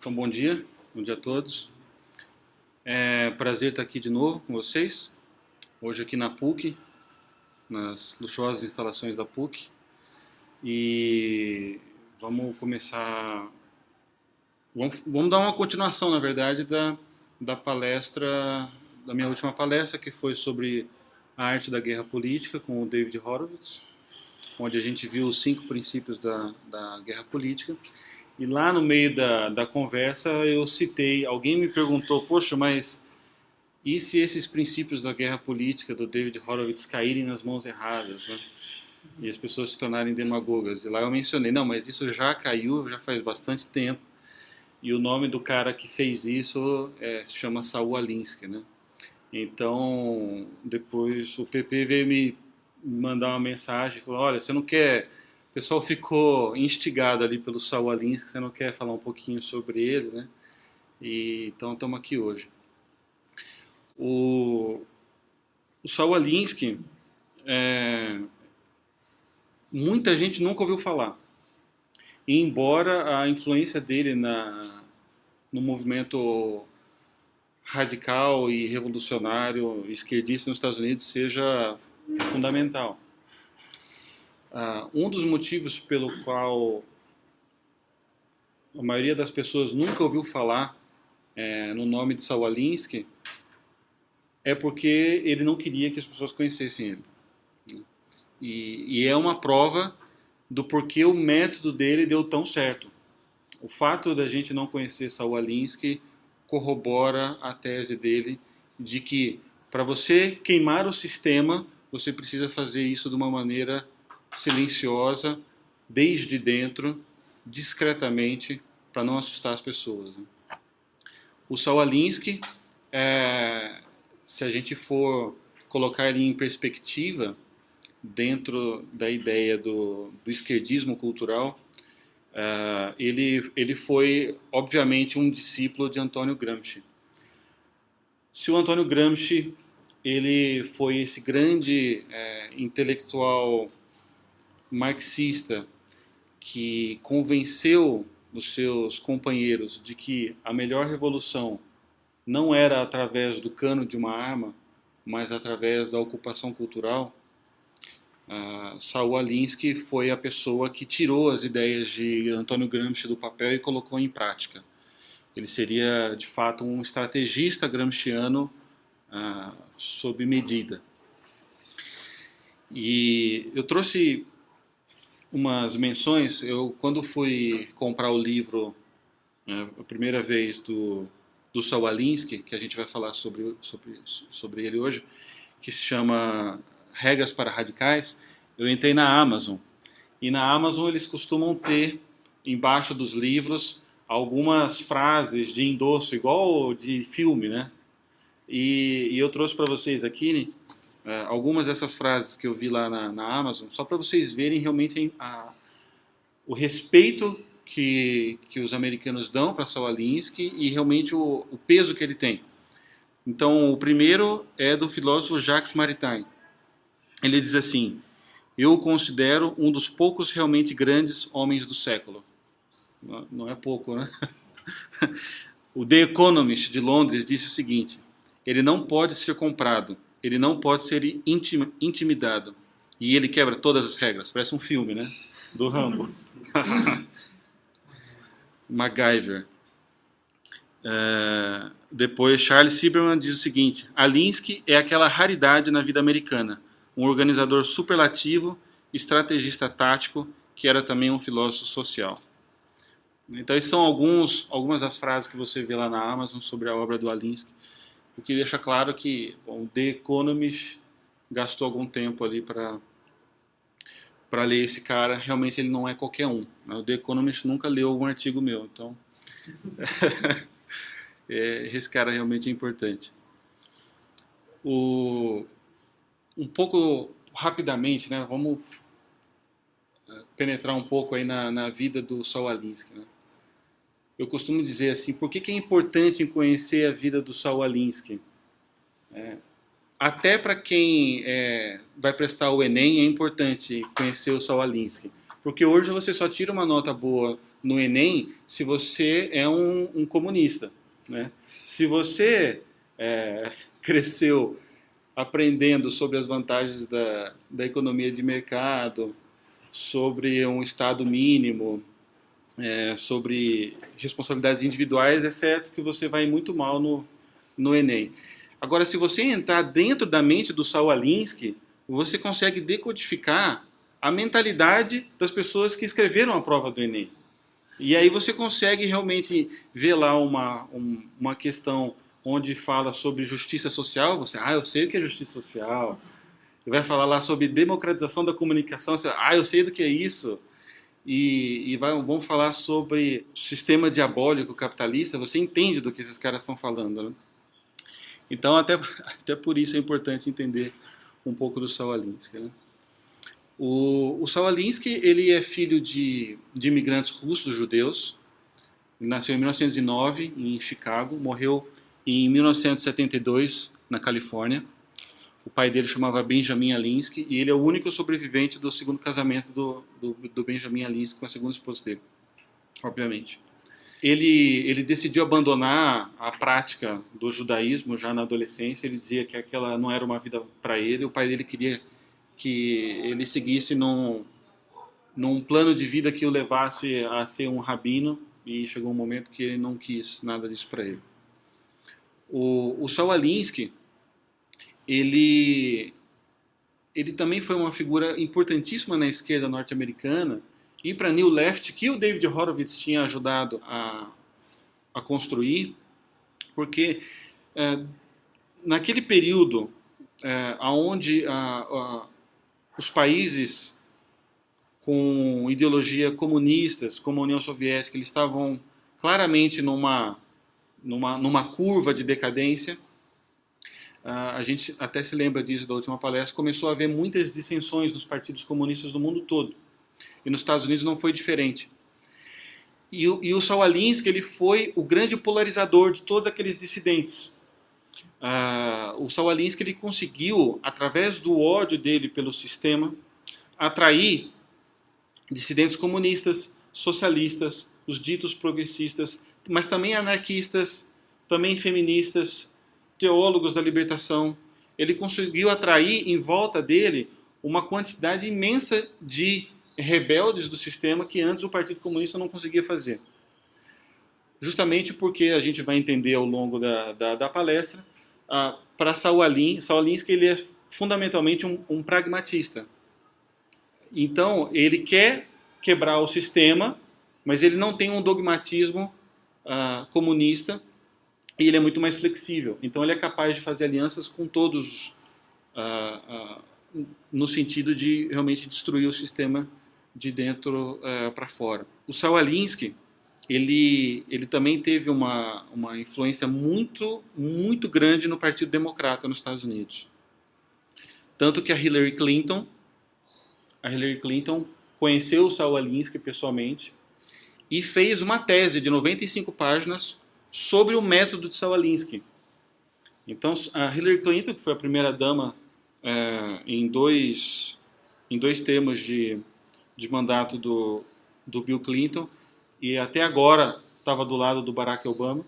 Então, bom dia a todos. É prazer estar aqui de novo com vocês, hoje aqui na PUC, nas luxuosas instalações da PUC. E vamos começar, vamos dar uma continuação, na verdade, da palestra, da minha última palestra, que foi sobre a arte da guerra política, com o David Horowitz, onde a gente viu os 5 princípios da guerra política. E lá no meio da conversa eu citei, alguém me perguntou, poxa, mas e se esses princípios da guerra política do David Horowitz caírem nas mãos erradas, né? E as pessoas se tornarem demagogas? E lá eu mencionei, não, mas isso já caiu, já faz bastante tempo. E o nome do cara que fez isso se chama Saul Alinsky, né? Então, depois o PP veio me mandar uma mensagem e falou, olha, você não quer... O pessoal ficou instigado ali pelo Saul Alinsky, você não quer falar um pouquinho sobre ele, né? E, então estamos aqui hoje. O Saul Alinsky, muita gente nunca ouviu falar. E embora a influência dele no movimento radical e revolucionário esquerdista nos Estados Unidos seja fundamental. Um dos motivos pelo qual a maioria das pessoas nunca ouviu falar no nome de Saul Alinsky é porque ele não queria que as pessoas conhecessem ele. E é uma prova do porquê o método dele deu tão certo. O fato da gente não conhecer Saul Alinsky corrobora a tese dele de que para você queimar o sistema, você precisa fazer isso de uma maneira silenciosa, desde dentro, discretamente, para não assustar as pessoas. O Saul Alinsky, se a gente for colocar ele em perspectiva, dentro da ideia do esquerdismo cultural, ele foi, obviamente, um discípulo de Antônio Gramsci. Se o Antônio Gramsci ele foi esse grande intelectual marxista que convenceu os seus companheiros de que a melhor revolução não era através do cano de uma arma, mas através da ocupação cultural, Saul Alinsky foi a pessoa que tirou as ideias de Antônio Gramsci do papel e colocou em prática. Ele seria, de fato, um estrategista gramsciano sob medida. E eu trouxe umas menções. Eu, quando fui comprar o livro a primeira vez do Saul Alinsky, que a gente vai falar sobre ele hoje, que se chama Regras para Radicais, eu entrei na Amazon. E na Amazon eles costumam ter, embaixo dos livros, algumas frases de endosso, igual de filme, né? E eu trouxe para vocês aqui algumas dessas frases que eu vi lá na Amazon, só para vocês verem realmente o respeito que os americanos dão para Saul Alinsky e realmente o peso que ele tem. Então, o primeiro é do filósofo Jacques Maritain. Ele diz assim: eu o considero um dos poucos realmente grandes homens do século. Não é pouco, né? O The Economist de Londres disse o seguinte: ele não pode ser comprado, ele não pode ser intimidado. E ele quebra todas as regras. Parece um filme, né? Do Rambo. MacGyver. Depois, Charles Silberman diz o seguinte: Alinsky é aquela raridade na vida americana, um organizador superlativo, estrategista tático, que era também um filósofo social. Então, essas são algumas das frases que você vê lá na Amazon sobre a obra do Alinsky, o que deixa claro que o The Economist gastou algum tempo ali para ler esse cara. Realmente ele não é qualquer um. O The Economist nunca leu algum artigo meu, então esse cara realmente é importante. Um pouco rapidamente, né, vamos penetrar um pouco aí na vida do Saul Alinsky, né? Eu costumo dizer assim, por que é importante conhecer a vida do Saul Alinsky? Até para quem vai prestar o Enem é importante conhecer o Saul Alinsky, porque hoje você só tira uma nota boa no Enem se você é um comunista, né? Se você cresceu aprendendo sobre as vantagens da economia de mercado, sobre um Estado mínimo, sobre responsabilidades individuais, é certo que você vai muito mal no Enem. Agora, se você entrar dentro da mente do Saul Alinsky, você consegue decodificar a mentalidade das pessoas que escreveram a prova do Enem. E aí você consegue realmente ver lá uma questão onde fala sobre justiça social. Você, eu sei o que é justiça social. Ele vai falar lá sobre democratização da comunicação. Você, eu sei do que é isso. Vamos falar sobre sistema diabólico capitalista. Você entende do que esses caras estão falando, né? Então, até por isso é importante entender um pouco do Saul Alinsky, né? O Saul Alinsky, ele é filho de imigrantes russos judeus. Ele nasceu em 1909 em Chicago, morreu em 1972 na Califórnia. O pai dele chamava Benjamin Alinsky e ele é o único sobrevivente do segundo casamento do Benjamin Alinsky com a segunda esposa dele, obviamente. Ele decidiu abandonar a prática do judaísmo já na adolescência. Ele dizia que aquela não era uma vida para ele. O pai dele queria que ele seguisse num plano de vida que o levasse a ser um rabino, e chegou um momento que ele não quis nada disso para ele. O Saul Alinsky, ele também foi uma figura importantíssima na esquerda norte-americana e para New Left, que o David Horowitz tinha ajudado a construir, porque naquele período onde os países com ideologia comunistas, como a União Soviética, eles estavam claramente numa curva de decadência. A gente até se lembra disso da última palestra. Começou a haver muitas dissensões nos partidos comunistas do mundo todo. E nos Estados Unidos não foi diferente. E o Saul Alinsky, ele foi o grande polarizador de todos aqueles dissidentes. O Saul Alinsky, ele conseguiu, através do ódio dele pelo sistema, atrair dissidentes comunistas, socialistas, os ditos progressistas, mas também anarquistas, também feministas, teólogos da libertação. Ele conseguiu atrair em volta dele uma quantidade imensa de rebeldes do sistema que antes o Partido Comunista não conseguia fazer. Justamente porque a gente vai entender ao longo da palestra, para Saul Alinsky, ele é fundamentalmente um pragmatista. Então, ele quer quebrar o sistema, mas ele não tem um dogmatismo comunista, e ele é muito mais flexível. Então, ele é capaz de fazer alianças com todos, no sentido de realmente destruir o sistema de dentro para fora. O Saul Alinsky, ele também teve uma influência muito, muito grande no Partido Democrata nos Estados Unidos. Tanto que a Hillary Clinton conheceu o Saul Alinsky pessoalmente e fez uma tese de 95 páginas sobre o método de Saul Alinsky. Então, a Hillary Clinton, que foi a primeira dama em dois termos de mandato do Bill Clinton, e até agora estava do lado do Barack Obama,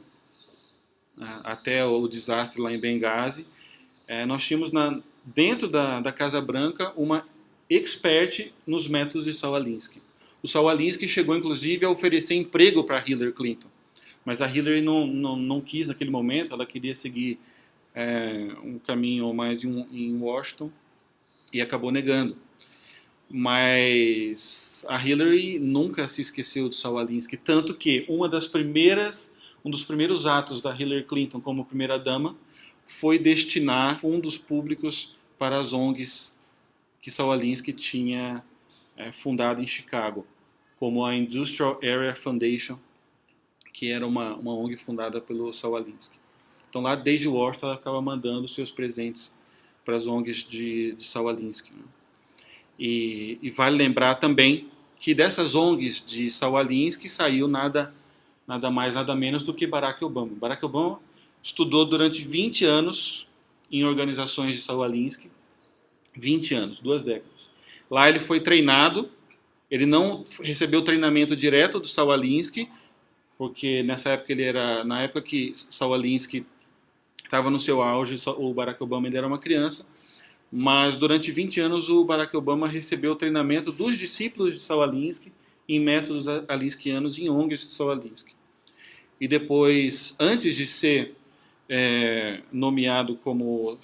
até o desastre lá em Benghazi. Nós tínhamos dentro da Casa Branca uma expert nos métodos de Saul Alinsky. O Saul Alinsky chegou inclusive a oferecer emprego para Hillary Clinton, mas a Hillary não quis naquele momento. Ela queria seguir um caminho mais em Washington e acabou negando. Mas a Hillary nunca se esqueceu do Saul Alinsky, tanto que um dos primeiros atos da Hillary Clinton como primeira-dama foi destinar fundos públicos para as ONGs que Saul Alinsky tinha fundado em Chicago, como a Industrial Area Foundation, que era uma ONG fundada pelo Saul Alinsky. Então lá, desde Washington, ela ficava mandando seus presentes para as ONGs de Saul Alinsky, né? E vale lembrar também que dessas ONGs de Saul Alinsky saiu nada mais, nada menos do que Barack Obama. Barack Obama estudou durante 20 anos em organizações de Saul Alinsky, 20 anos, 2 décadas. Lá ele foi treinado, Ele não recebeu treinamento direto do Saul Alinsky, porque nessa época na época que Saul Alinsky estava no seu auge, o Barack Obama ainda era uma criança, mas durante 20 anos o Barack Obama recebeu treinamento dos discípulos de Saul Alinsky em métodos alinskianos em ONGs de Saul Alinsky. E depois, antes de ser nomeado como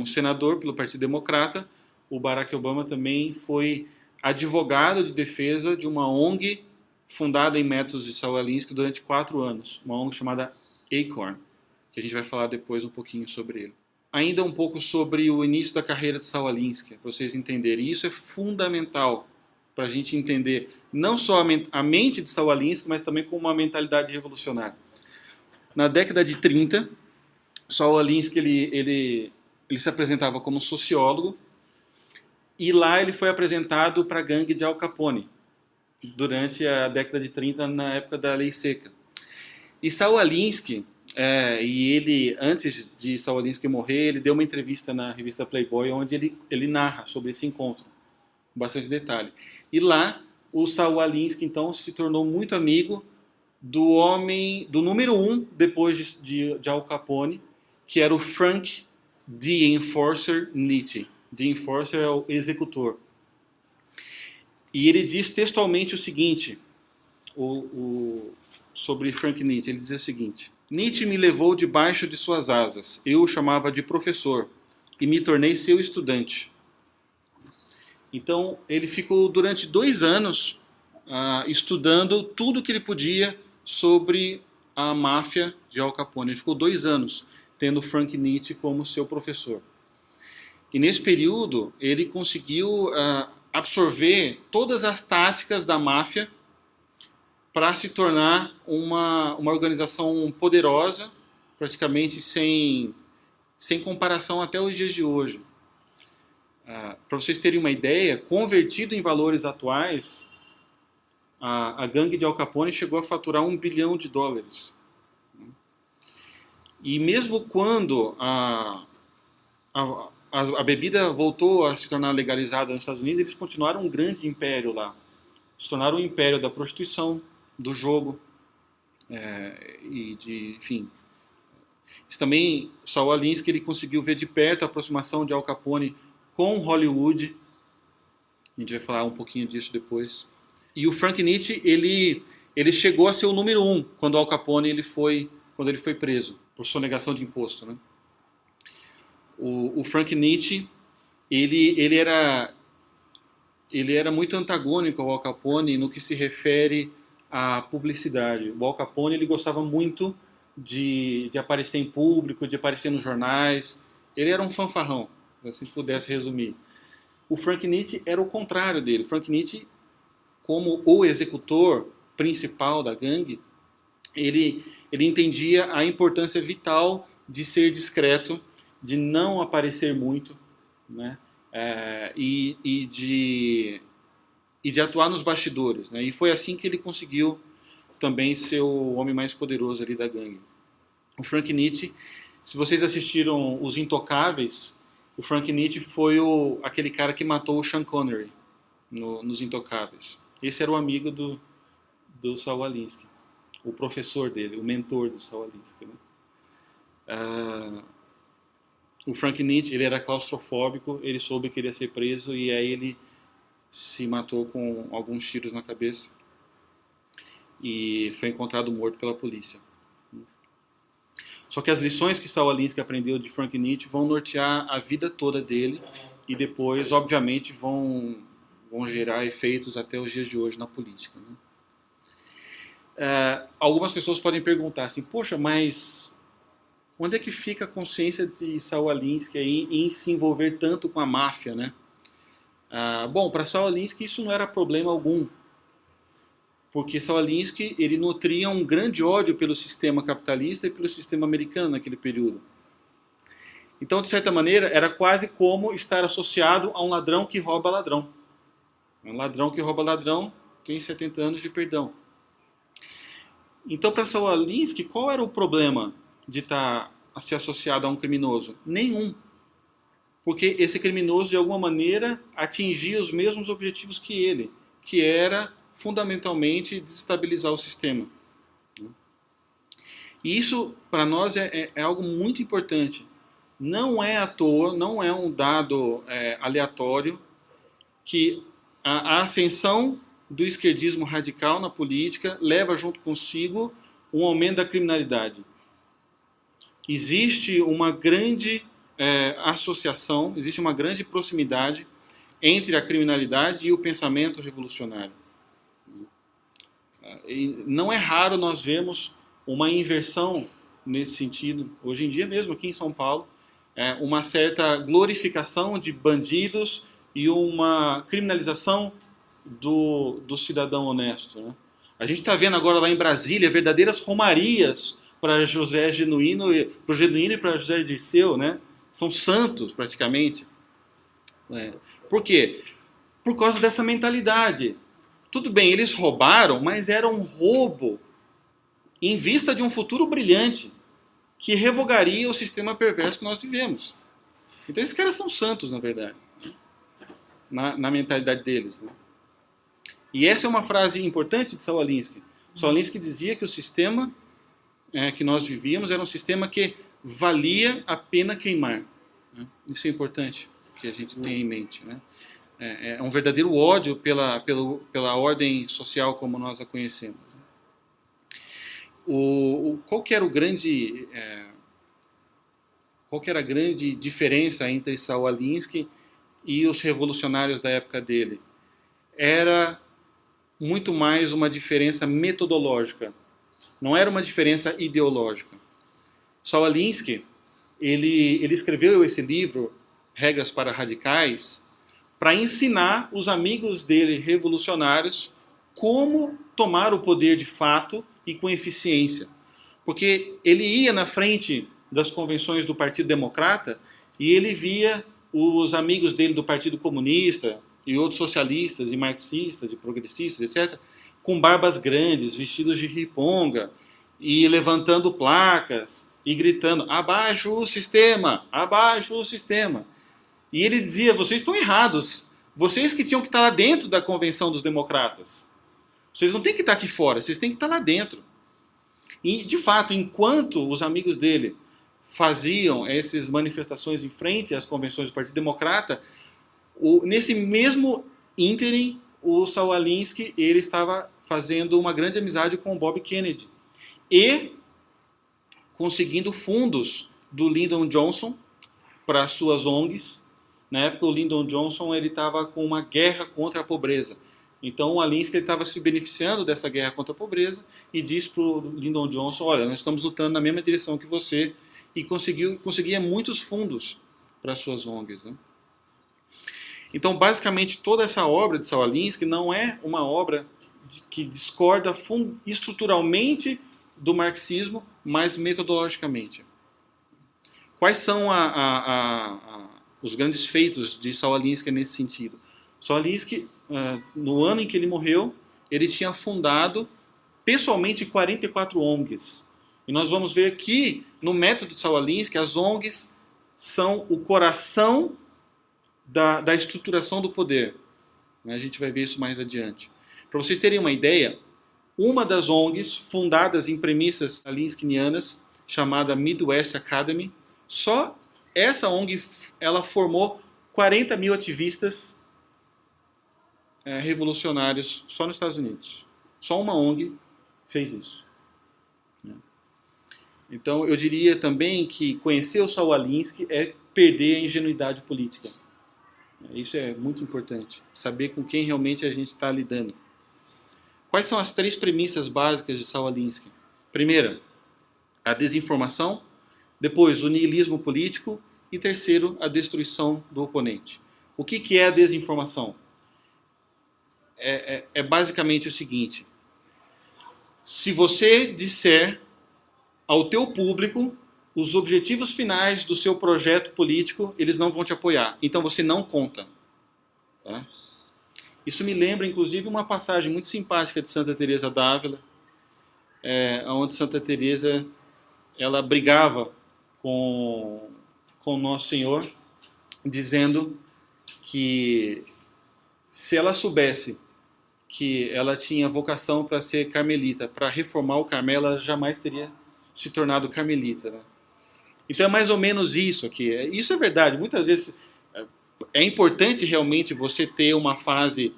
senador pelo Partido Democrata, o Barack Obama também foi advogado de defesa de uma ONG fundada em métodos de Saul Alinsky durante 4 anos, uma ONG chamada Acorn, que a gente vai falar depois um pouquinho sobre ele. Ainda um pouco sobre o início da carreira de Saul Alinsky, para vocês entenderem. E isso é fundamental para a gente entender não só a mente de Saul Alinsky, mas também como uma mentalidade revolucionária. Na década de 30, Saul Alinsky ele se apresentava como sociólogo, e lá ele foi apresentado para a gangue de Al Capone, durante a década de 30, na época da Lei Seca. E Saul Alinsky, e ele, antes de Saul Alinsky morrer, ele deu uma entrevista na revista Playboy, onde ele narra sobre esse encontro, com bastante detalhe. E lá, o Saul Alinsky, então, se tornou muito amigo do número 1, depois de Al Capone, que era o Frank The Enforcer Nitti. The Enforcer é o executor. E ele diz textualmente o seguinte, sobre Frank Nitti. Ele diz o seguinte: Nitti me levou debaixo de suas asas. Eu o chamava de professor e me tornei seu estudante. Então, ele ficou durante 2 anos estudando tudo que ele podia sobre a máfia de Al Capone. Ele ficou 2 anos tendo Frank Nitti como seu professor. E nesse período, ele conseguiu absorver todas as táticas da máfia para se tornar uma organização poderosa, praticamente sem comparação até os dias de hoje. Para vocês terem uma ideia, convertido em valores atuais, a gangue de Al Capone chegou a faturar $1 bilhão. E mesmo quando a bebida voltou a se tornar legalizada nos Estados Unidos, eles continuaram um grande império lá. Se tornaram um império da prostituição, do jogo, enfim. Isso também, Saul Alinsky, ele conseguiu ver de perto a aproximação de Al Capone com Hollywood. A gente vai falar um pouquinho disso depois. E o Frank Nitti, ele chegou a ser o número 1 quando Al Capone quando ele foi preso por sonegação de imposto, né? O Frank Nitti, ele era muito antagônico ao Al Capone no que se refere à publicidade. O Al Capone, ele gostava muito de aparecer em público, de aparecer nos jornais. Ele era um fanfarrão, se assim pudesse resumir. O Frank Nitti era o contrário dele. O Frank Nitti, como o executor principal da gangue, ele entendia a importância vital de ser discreto, de não aparecer muito, né? E de atuar nos bastidores, né? E foi assim que ele conseguiu também ser o homem mais poderoso ali da gangue. O Frank Nitti, se vocês assistiram Os Intocáveis, o Frank Nitti foi aquele cara que matou o Sean Connery nos Intocáveis. Esse era o amigo do Saul Alinsky, o professor dele, o mentor do Saul Alinsky, né? O Frank Nitti, ele era claustrofóbico, ele soube que ele ia ser preso e aí ele se matou com alguns tiros na cabeça e foi encontrado morto pela polícia. Só que as lições que Saul Alinsky aprendeu de Frank Nitti vão nortear a vida toda dele e depois, obviamente, vão gerar efeitos até os dias de hoje na política, né? Algumas pessoas podem perguntar assim, poxa, mas onde é que fica a consciência de Saul Alinsky em se envolver tanto com a máfia, né? Bom, para Saul Alinsky isso não era problema algum, porque Saul Alinsky, ele nutria um grande ódio pelo sistema capitalista e pelo sistema americano naquele período. Então, de certa maneira, era quase como estar associado a um ladrão que rouba ladrão. Um ladrão que rouba ladrão tem 70 anos de perdão. Então, para Saul Alinsky, qual era o problema de estar se associado a um criminoso? Nenhum. Porque esse criminoso, de alguma maneira, atingia os mesmos objetivos que ele, que era fundamentalmente desestabilizar o sistema. E isso, para nós, é algo muito importante. Não é à toa, não é um dado aleatório que a ascensão do esquerdismo radical na política leva junto consigo um aumento da criminalidade. Existe uma grande associação, existe uma grande proximidade entre a criminalidade e o pensamento revolucionário. E não é raro nós vermos uma inversão nesse sentido. Hoje em dia mesmo, aqui em São Paulo, uma certa glorificação de bandidos e uma criminalização do cidadão honesto. Né? A gente está vendo agora lá em Brasília verdadeiras romarias para José Genuíno, para o Genuíno e para José Dirceu, né? São santos praticamente. Por quê? Por causa dessa mentalidade. Tudo bem, eles roubaram, mas era um roubo em vista de um futuro brilhante que revogaria o sistema perverso que nós vivemos. Então esses caras são santos, na verdade, na mentalidade deles. Né? E essa é uma frase importante de Saul Alinsky. Saul Alinsky dizia que o sistema que nós vivíamos era um sistema que valia a pena queimar. Né? Isso é importante que a gente tenha em mente. Né? É um verdadeiro ódio pela ordem social como nós a conhecemos. Qual que era a grande diferença entre Saul Alinsky e os revolucionários da época dele? Era muito mais uma diferença metodológica. Não era uma diferença ideológica. Saul Alinsky, ele escreveu esse livro, Regras para Radicais, para ensinar os amigos dele revolucionários como tomar o poder de fato e com eficiência. Porque ele ia na frente das convenções do Partido Democrata e ele via os amigos dele do Partido Comunista e outros socialistas e marxistas e progressistas, etc., com barbas grandes, vestidos de riponga e levantando placas e gritando: abaixo o sistema, abaixo o sistema. E ele dizia: vocês estão errados, vocês que tinham que estar lá dentro da convenção dos democratas. Vocês não têm que estar aqui fora, vocês têm que estar lá dentro. E, de fato, enquanto os amigos dele faziam essas manifestações em frente às convenções do Partido Democrata, nesse mesmo ínterim, o Saul Alinsky ele estava fazendo uma grande amizade com o Bob Kennedy e conseguindo fundos do Lyndon Johnson para suas ONGs. Na época, o Lyndon Johnson ele estava com uma guerra contra a pobreza. Então, o Alinsky estava se beneficiando dessa guerra contra a pobreza e disse para o Lyndon Johnson: olha, nós estamos lutando na mesma direção que você, e conseguia muitos fundos para suas ONGs. Né? Então, basicamente, toda essa obra de Saul Alinsky não é uma obra que discorda estruturalmente do marxismo, mas metodologicamente. Quais são os grandes feitos de Saul Alinsky nesse sentido? Saul Alinsky, no ano em que ele morreu, ele tinha fundado pessoalmente 44 ONGs. E nós vamos ver que, no método de Saul Alinsky, as ONGs são o coração da estruturação do poder. A gente vai ver isso mais adiante. Para vocês terem uma ideia, uma das ONGs, fundadas em premissas alinskinianas, chamada Midwest Academy, só essa ONG ela formou 40 mil ativistas revolucionários só nos Estados Unidos. Só uma ONG fez isso. Então, eu diria também que conhecer o Saul Alinsky é perder a ingenuidade política. Isso é muito importante. Saber com quem realmente a gente está lidando. Quais são as 3 premissas básicas de Saul Alinsky? Primeira, a desinformação. Depois, o niilismo político. E terceiro, a destruição do oponente. O que é a desinformação? É basicamente o seguinte: se você disser ao teu público os objetivos finais do seu projeto político, eles não vão te apoiar. Então você não conta. Tá? Isso me lembra, inclusive, uma passagem muito simpática de Santa Teresa d'Ávila, onde Santa Teresa ela brigava com Nosso Senhor, dizendo que se ela soubesse que ela tinha vocação para ser carmelita. Para reformar o Carmelo, ela jamais teria se tornado carmelita, né? Então é mais ou menos isso aqui. Isso é verdade. Muitas vezes é importante realmente você ter uma fase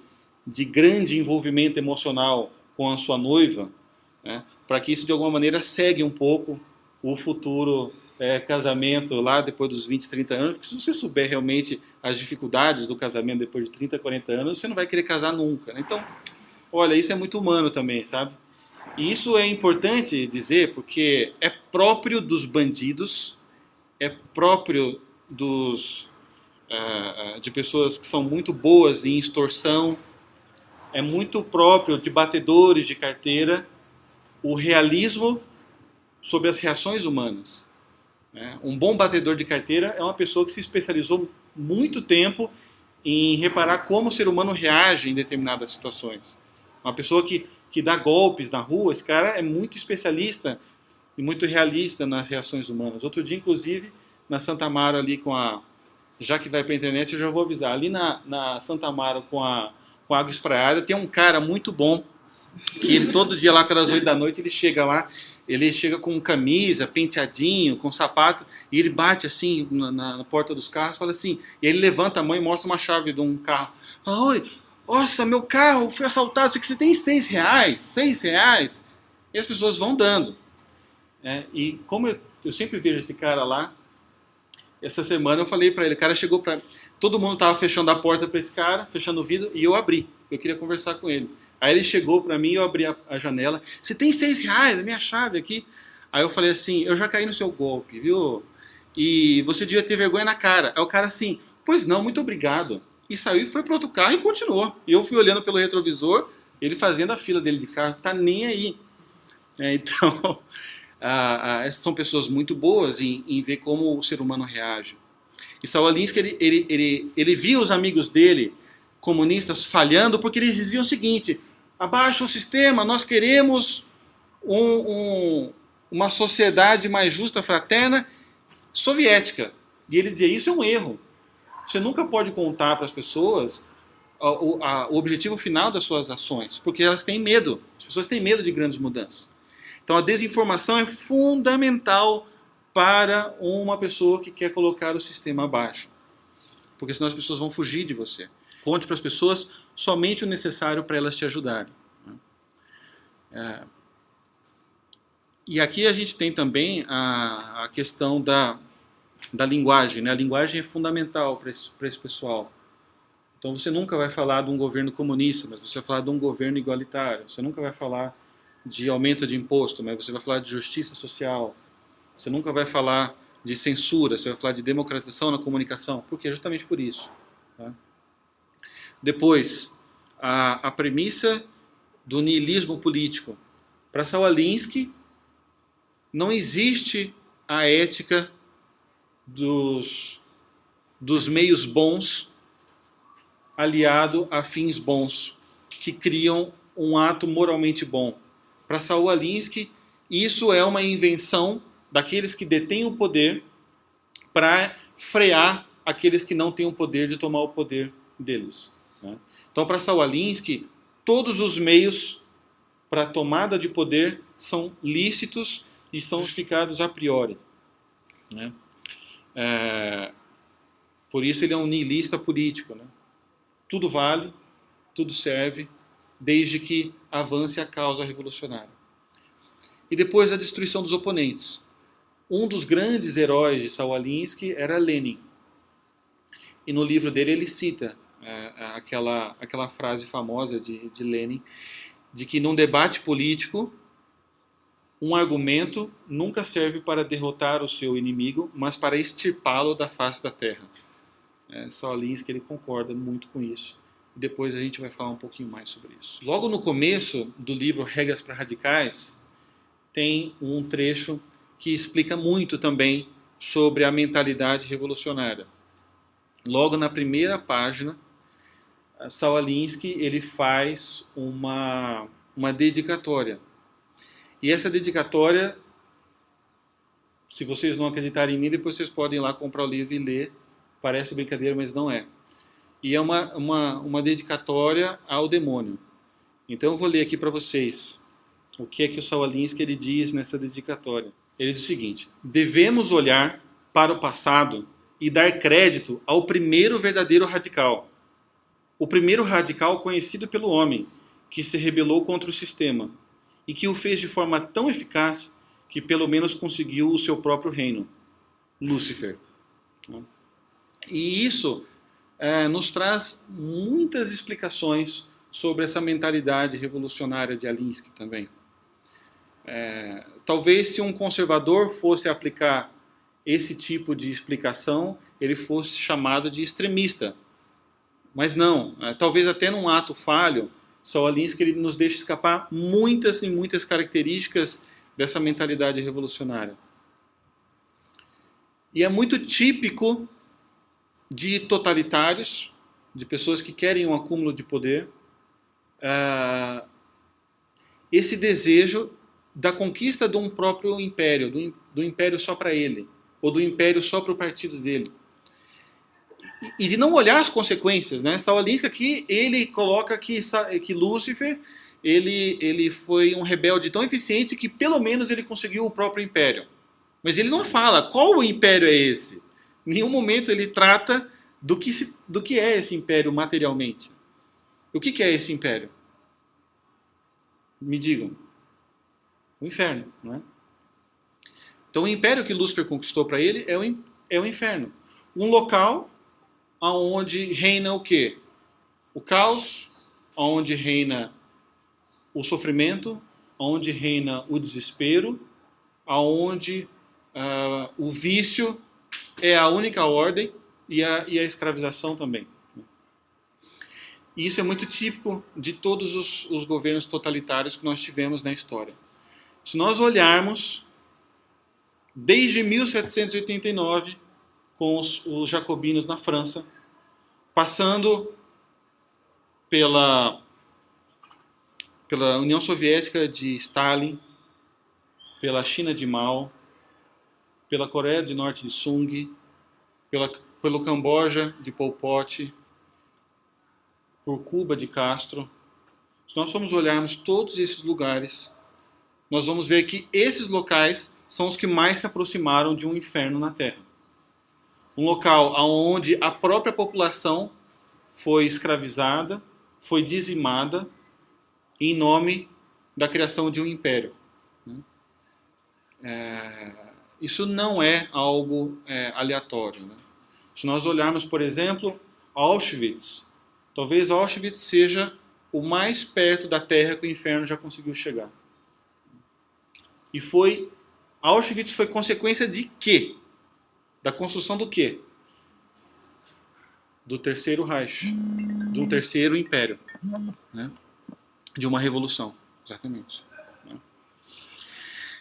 de grande envolvimento emocional com a sua noiva, né, para que isso de alguma maneira segue um pouco o futuro casamento lá depois dos 20, 30 anos, porque se você souber realmente as dificuldades do casamento depois de 30, 40 anos, você não vai querer casar nunca, né? Então, olha, isso é muito humano também, sabe? E isso é importante dizer porque é próprio dos bandidos, é próprio de pessoas que são muito boas em extorsão, é muito próprio de batedores de carteira o realismo sobre as reações humanas. Um bom batedor de carteira é uma pessoa que se especializou muito tempo em reparar como o ser humano reage em determinadas situações. Uma pessoa que dá golpes na rua, esse cara é muito especialista e muito realista nas reações humanas. Outro dia, inclusive, na Santa Amaro ali já que vai para a internet, eu já vou avisar. Ali na Santa Amaro com a água espraiada, tem um cara muito bom, que ele todo dia lá pelas 8 da noite, ele chega lá, ele chega com camisa, penteadinho, com sapato, e ele bate assim na porta dos carros, fala assim, e ele levanta a mão e mostra uma chave de um carro. Fala, oi, nossa, meu carro foi assaltado, isso aqui você tem R$6, R$6. E as pessoas vão dando. E como eu sempre vejo esse cara lá, essa semana eu falei para ele, o cara chegou para... Todo mundo estava fechando a porta para esse cara, fechando o vidro, e eu abri. Eu queria conversar com ele. Aí ele chegou para mim, eu abri a janela. Você tem R$6, a minha chave aqui. Aí eu falei assim, eu já caí no seu golpe, viu? E você devia ter vergonha na cara. Aí o cara assim, pois não, muito obrigado. E saiu e foi para outro carro e continuou. E eu fui olhando pelo retrovisor, ele fazendo a fila dele de carro, tá nem aí. Então... essas são pessoas muito boas em ver como o ser humano reage. E Saul Alinsky, ele via os amigos dele, comunistas, falhando, porque eles diziam o seguinte, abaixa o sistema, nós queremos uma sociedade mais justa, fraterna, soviética. E ele dizia, isso é um erro. Você nunca pode contar para as pessoas o objetivo final das suas ações, porque elas têm medo. As pessoas têm medo de grandes mudanças. Então a desinformação é fundamental para uma pessoa que quer colocar o sistema abaixo. Porque senão as pessoas vão fugir de você. Conte para as pessoas somente o necessário para elas te ajudarem. E aqui a gente tem também a questão da linguagem. Né? A linguagem é fundamental para esse pessoal. Então você nunca vai falar de um governo comunista, mas você vai falar de um governo igualitário. Você nunca vai falar de aumento de imposto, mas você vai falar de justiça social. Você nunca vai falar de censura, você vai falar de democratização na comunicação. Por quê? Justamente por isso. Tá? Depois, a premissa do niilismo político. Para Saul Alinsky, não existe a ética dos meios bons aliado a fins bons, que criam um ato moralmente bom. Para Saul Alinsky, isso é uma invenção daqueles que detêm o poder para frear aqueles que não têm o poder de tomar o poder deles. Né? Então, para Saul Alinsky, todos os meios para a tomada de poder são lícitos e são justificados a priori. Né? Por isso ele é um niilista político. Né? Tudo vale, tudo serve, desde que avance a causa revolucionária. E depois a destruição dos oponentes. Um dos grandes heróis de Saul Alinsky era Lenin. E no livro dele ele cita aquela frase famosa de Lenin, de que num debate político, um argumento nunca serve para derrotar o seu inimigo, mas para extirpá-lo da face da terra. Saul Alinsky ele concorda muito com isso. E depois a gente vai falar um pouquinho mais sobre isso. Logo no começo do livro Regras para Radicais, tem um trecho que explica muito também sobre a mentalidade revolucionária. Logo na primeira página, Saul Alinsky ele faz uma dedicatória. E essa dedicatória, se vocês não acreditarem em mim, depois vocês podem ir lá comprar o livro e ler. Parece brincadeira, mas não é. E é uma dedicatória ao demônio. Então eu vou ler aqui para vocês o que é que o Saul Alinsky ele diz nessa dedicatória. Ele diz o seguinte: devemos olhar para o passado e dar crédito ao primeiro verdadeiro radical. O primeiro radical conhecido pelo homem, que se rebelou contra o sistema e que o fez de forma tão eficaz que pelo menos conseguiu o seu próprio reino, Lúcifer. E isso nos traz muitas explicações sobre essa mentalidade revolucionária de Alinsky também. Talvez se um conservador fosse aplicar esse tipo de explicação, ele fosse chamado de extremista. Mas não, talvez até num ato falho, Saul Alinsky ele nos deixa escapar muitas e muitas características dessa mentalidade revolucionária. E é muito típico de totalitários, de pessoas que querem um acúmulo de poder, esse desejo da conquista de um próprio império, do império só para ele, ou do império só para o partido dele. E de não olhar as consequências, né? Saul Alinsky aqui, ele coloca que Lúcifer, ele foi um rebelde tão eficiente que pelo menos ele conseguiu o próprio império. Mas ele não fala qual o império é esse. Em nenhum momento ele trata do que é esse império materialmente. O que é esse império? Me digam. O inferno, não é? Então o império que Lúcifer conquistou para ele é o inferno. Um local onde reina o quê? O caos, onde reina o sofrimento, onde reina o desespero, onde o vício é a única ordem e a escravização também. E isso é muito típico de todos os governos totalitários que nós tivemos na história. Se nós olharmos desde 1789, com os jacobinos na França, passando pela União Soviética de Stalin, pela China de Mao, pela Coreia do Norte de Sung, pelo Camboja de Pol Pot, por Cuba de Castro. Se nós formos olharmos todos esses lugares, nós vamos ver que esses locais são os que mais se aproximaram de um inferno na Terra. Um local onde a própria população foi escravizada, foi dizimada em nome da criação de um império. Isso não é algo aleatório, né? Se nós olharmos, por exemplo, Auschwitz, talvez Auschwitz seja o mais perto da Terra que o inferno já conseguiu chegar. E Auschwitz foi consequência de quê? Da construção do quê? Do Terceiro Reich, de um terceiro império, né? De uma revolução, exatamente.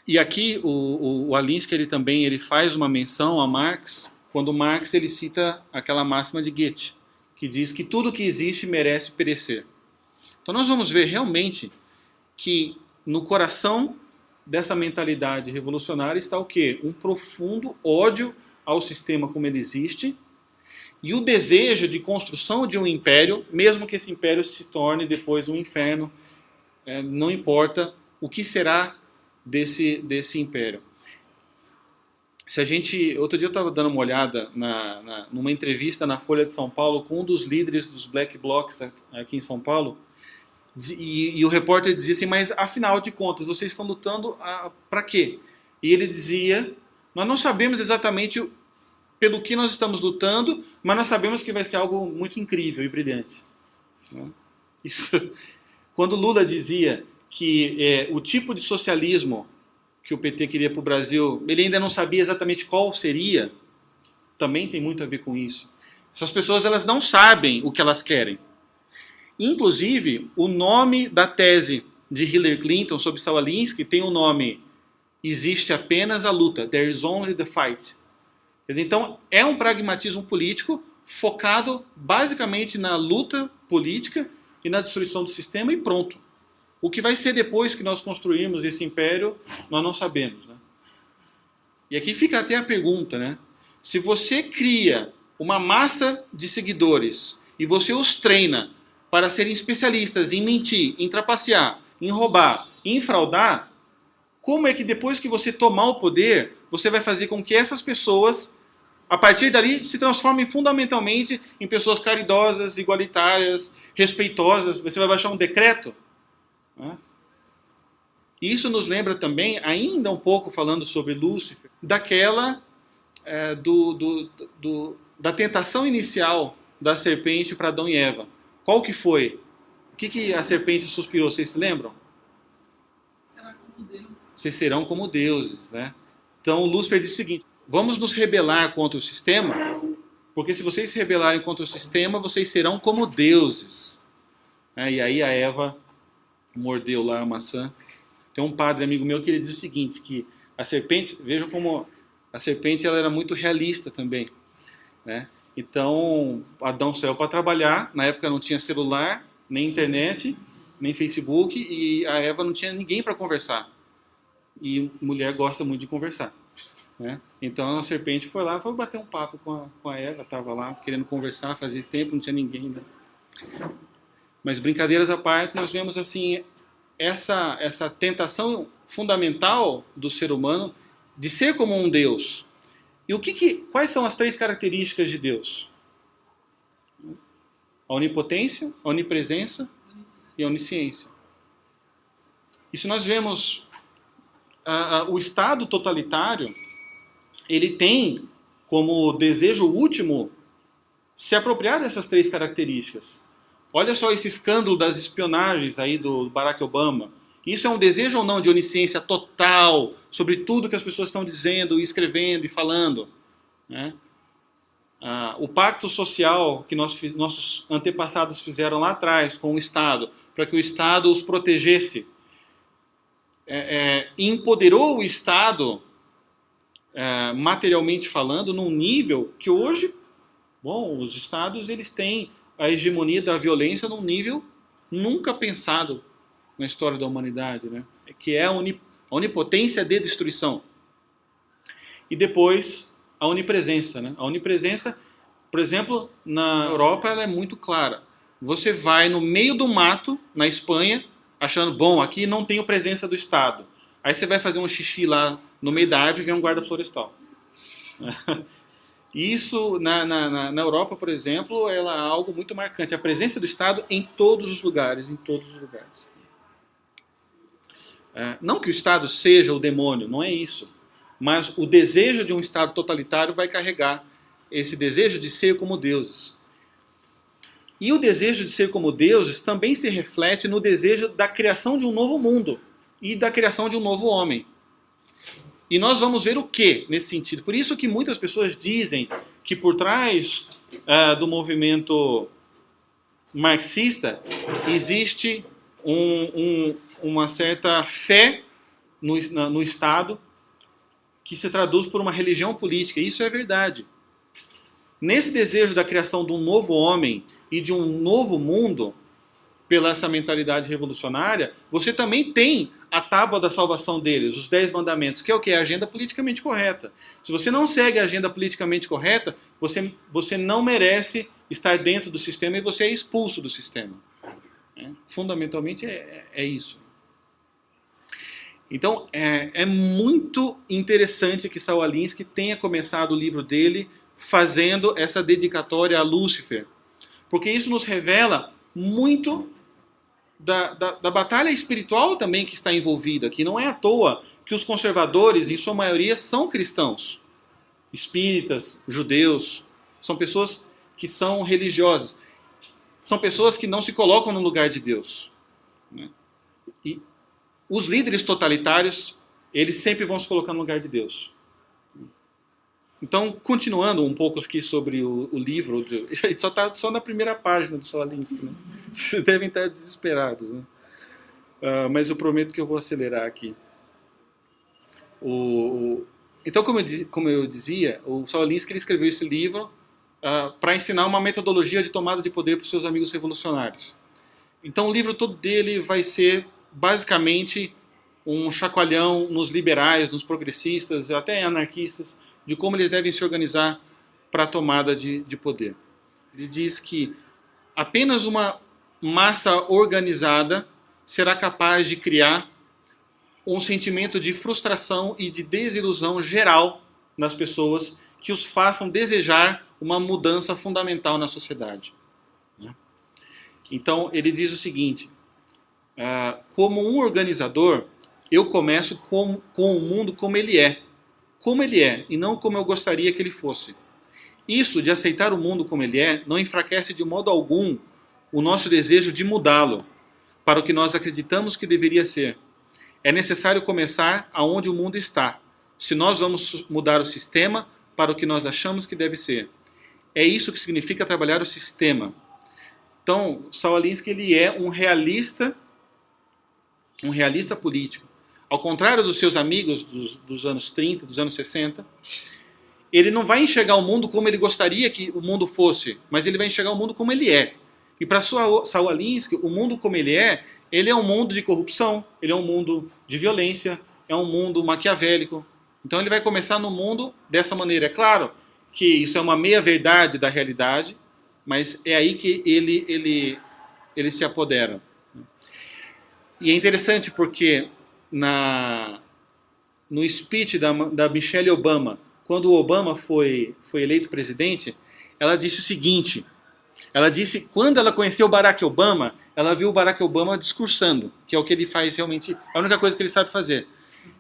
E aqui o Alinsky ele faz uma menção a Marx, quando Marx ele cita aquela máxima de Goethe, que diz que tudo que existe merece perecer. Então nós vamos ver realmente que no coração dessa mentalidade revolucionária está o quê? Um profundo ódio ao sistema como ele existe e o desejo de construção de um império, mesmo que esse império se torne depois um inferno, não importa o que será desse império. Outro dia eu estava dando uma olhada numa entrevista na Folha de São Paulo com um dos líderes dos Black Blocs aqui em São Paulo, e o repórter dizia assim, mas afinal de contas, vocês estão lutando para quê? E ele dizia, nós não sabemos exatamente pelo que nós estamos lutando, mas nós sabemos que vai ser algo muito incrível e brilhante. Isso, quando Lula dizia que o tipo de socialismo que o PT queria para o Brasil, ele ainda não sabia exatamente qual seria, também tem muito a ver com isso. Essas pessoas elas não sabem o que elas querem. Inclusive, o nome da tese de Hillary Clinton sobre Saul Alinsky tem o nome Existe apenas a luta, There is only the fight. Então, é um pragmatismo político focado basicamente na luta política e na destruição do sistema e pronto. O que vai ser depois que nós construirmos esse império, nós não sabemos, né? E aqui fica até a pergunta, né? Se você cria uma massa de seguidores e você os treina para serem especialistas em mentir, em trapacear, em roubar, em fraudar, como é que depois que você tomar o poder, você vai fazer com que essas pessoas, a partir dali, se transformem fundamentalmente em pessoas caridosas, igualitárias, respeitosas? Você vai baixar um decreto? Né? E isso nos lembra também, ainda um pouco falando sobre Lúcifer, daquela da tentação inicial da serpente para Adão e Eva. Qual que foi? O que a serpente suspirou? Vocês se lembram? Será como Deus. Vocês serão como deuses, né? Então Lúcifer diz o seguinte: vamos nos rebelar contra o sistema, porque se vocês se rebelarem contra o sistema, vocês serão como deuses. E aí a Eva mordeu lá a maçã. Tem um padre amigo meu que ele diz o seguinte, que a serpente, vejam como a serpente ela era muito realista também, né? Então Adão saiu para trabalhar, na época não tinha celular, nem internet, nem Facebook, e a Eva não tinha ninguém para conversar. E mulher gosta muito de conversar, né? Então a serpente foi lá, foi bater um papo com a Eva, estava lá querendo conversar, fazia tempo, não tinha ninguém, né? Mas brincadeiras à parte, nós vemos assim essa tentação fundamental do ser humano de ser como um Deus. E quais são as 3 características de Deus? A onipotência, a onipresença e a onisciência. Isso nós vemos, o Estado totalitário, ele tem como desejo último se apropriar dessas 3 características. Olha só esse escândalo das espionagens aí do Barack Obama. Isso é um desejo ou não de onisciência total sobre tudo que as pessoas estão dizendo, escrevendo e falando, né? O pacto social que nossos antepassados fizeram lá atrás com o Estado, para que o Estado os protegesse, empoderou o Estado, materialmente falando, num nível que hoje, os Estados eles têm a hegemonia da violência num nível nunca pensado na história da humanidade, né? Que é a onipotência de destruição. E depois, a onipresença, né? A onipresença, por exemplo, na Europa, ela é muito clara. Você vai no meio do mato, na Espanha, achando, bom, aqui não tem presença do Estado. Aí você vai fazer um xixi lá no meio da árvore e vem um guarda florestal. Isso, na Europa, por exemplo, ela é algo muito marcante. A presença do Estado em todos os lugares, Não que o Estado seja o demônio, não é isso. Mas o desejo de um Estado totalitário vai carregar esse desejo de ser como deuses. E o desejo de ser como deuses também se reflete no desejo da criação de um novo mundo e da criação de um novo homem. E nós vamos ver o que nesse sentido. Por isso que muitas pessoas dizem que por trás do movimento marxista existe uma certa fé no Estado que se traduz por uma religião política. E isso é verdade. Nesse desejo da criação de um novo homem e de um novo mundo, pela essa mentalidade revolucionária, você também tem a tábua da salvação deles, os 10 mandamentos, que é o que? A agenda politicamente correta. Se você não segue a agenda politicamente correta, você não merece estar dentro do sistema e você é expulso do sistema. Fundamentalmente é isso. Então, é muito interessante que Saul Alinsky tenha começado o livro dele fazendo essa dedicatória a Lúcifer, porque isso nos revela muito da batalha espiritual também que está envolvida aqui. Não é à toa que os conservadores, em sua maioria, são cristãos, espíritas, judeus, são pessoas que são religiosas, são pessoas que não se colocam no lugar de Deus, né? E os líderes totalitários, eles sempre vão se colocar no lugar de Deus. Então, continuando um pouco aqui sobre o livro, a gente só está só na primeira página do Saul Alinsky, né? Vocês devem estar desesperados, né? Mas eu prometo que eu vou acelerar aqui. Então, como eu dizia, o Saul Alinsky ele escreveu esse livro para ensinar uma metodologia de tomada de poder para os seus amigos revolucionários. Então, o livro todo dele vai ser, basicamente, um chacoalhão nos liberais, nos progressistas, até anarquistas, de como eles devem se organizar para a tomada de poder. Ele diz que apenas uma massa organizada será capaz de criar um sentimento de frustração e de desilusão geral nas pessoas que os façam desejar uma mudança fundamental na sociedade. Então, ele diz o seguinte, como um organizador, eu começo com o mundo como ele é, e não como eu gostaria que ele fosse. Isso de aceitar o mundo como ele é, não enfraquece de modo algum o nosso desejo de mudá-lo para o que nós acreditamos que deveria ser. É necessário começar aonde o mundo está, se nós vamos mudar o sistema para o que nós achamos que deve ser. É isso que significa trabalhar o sistema. Então, Saul Alinsky, ele é um realista político. Ao contrário dos seus amigos dos anos 30, dos anos 60, ele não vai enxergar o mundo como ele gostaria que o mundo fosse, mas ele vai enxergar o mundo como ele é. E para Saul Alinsky, o mundo como ele é um mundo de corrupção, ele é um mundo de violência, é um mundo maquiavélico. Então ele vai começar no mundo dessa maneira. É claro que isso é uma meia-verdade da realidade, mas é aí que ele se apodera. E é interessante porque no speech da Michelle Obama, quando o Obama foi eleito presidente, ela disse o seguinte, ela disse, quando ela conheceu o Barack Obama, ela viu o Barack Obama discursando, que é o que ele faz realmente, a única coisa que ele sabe fazer.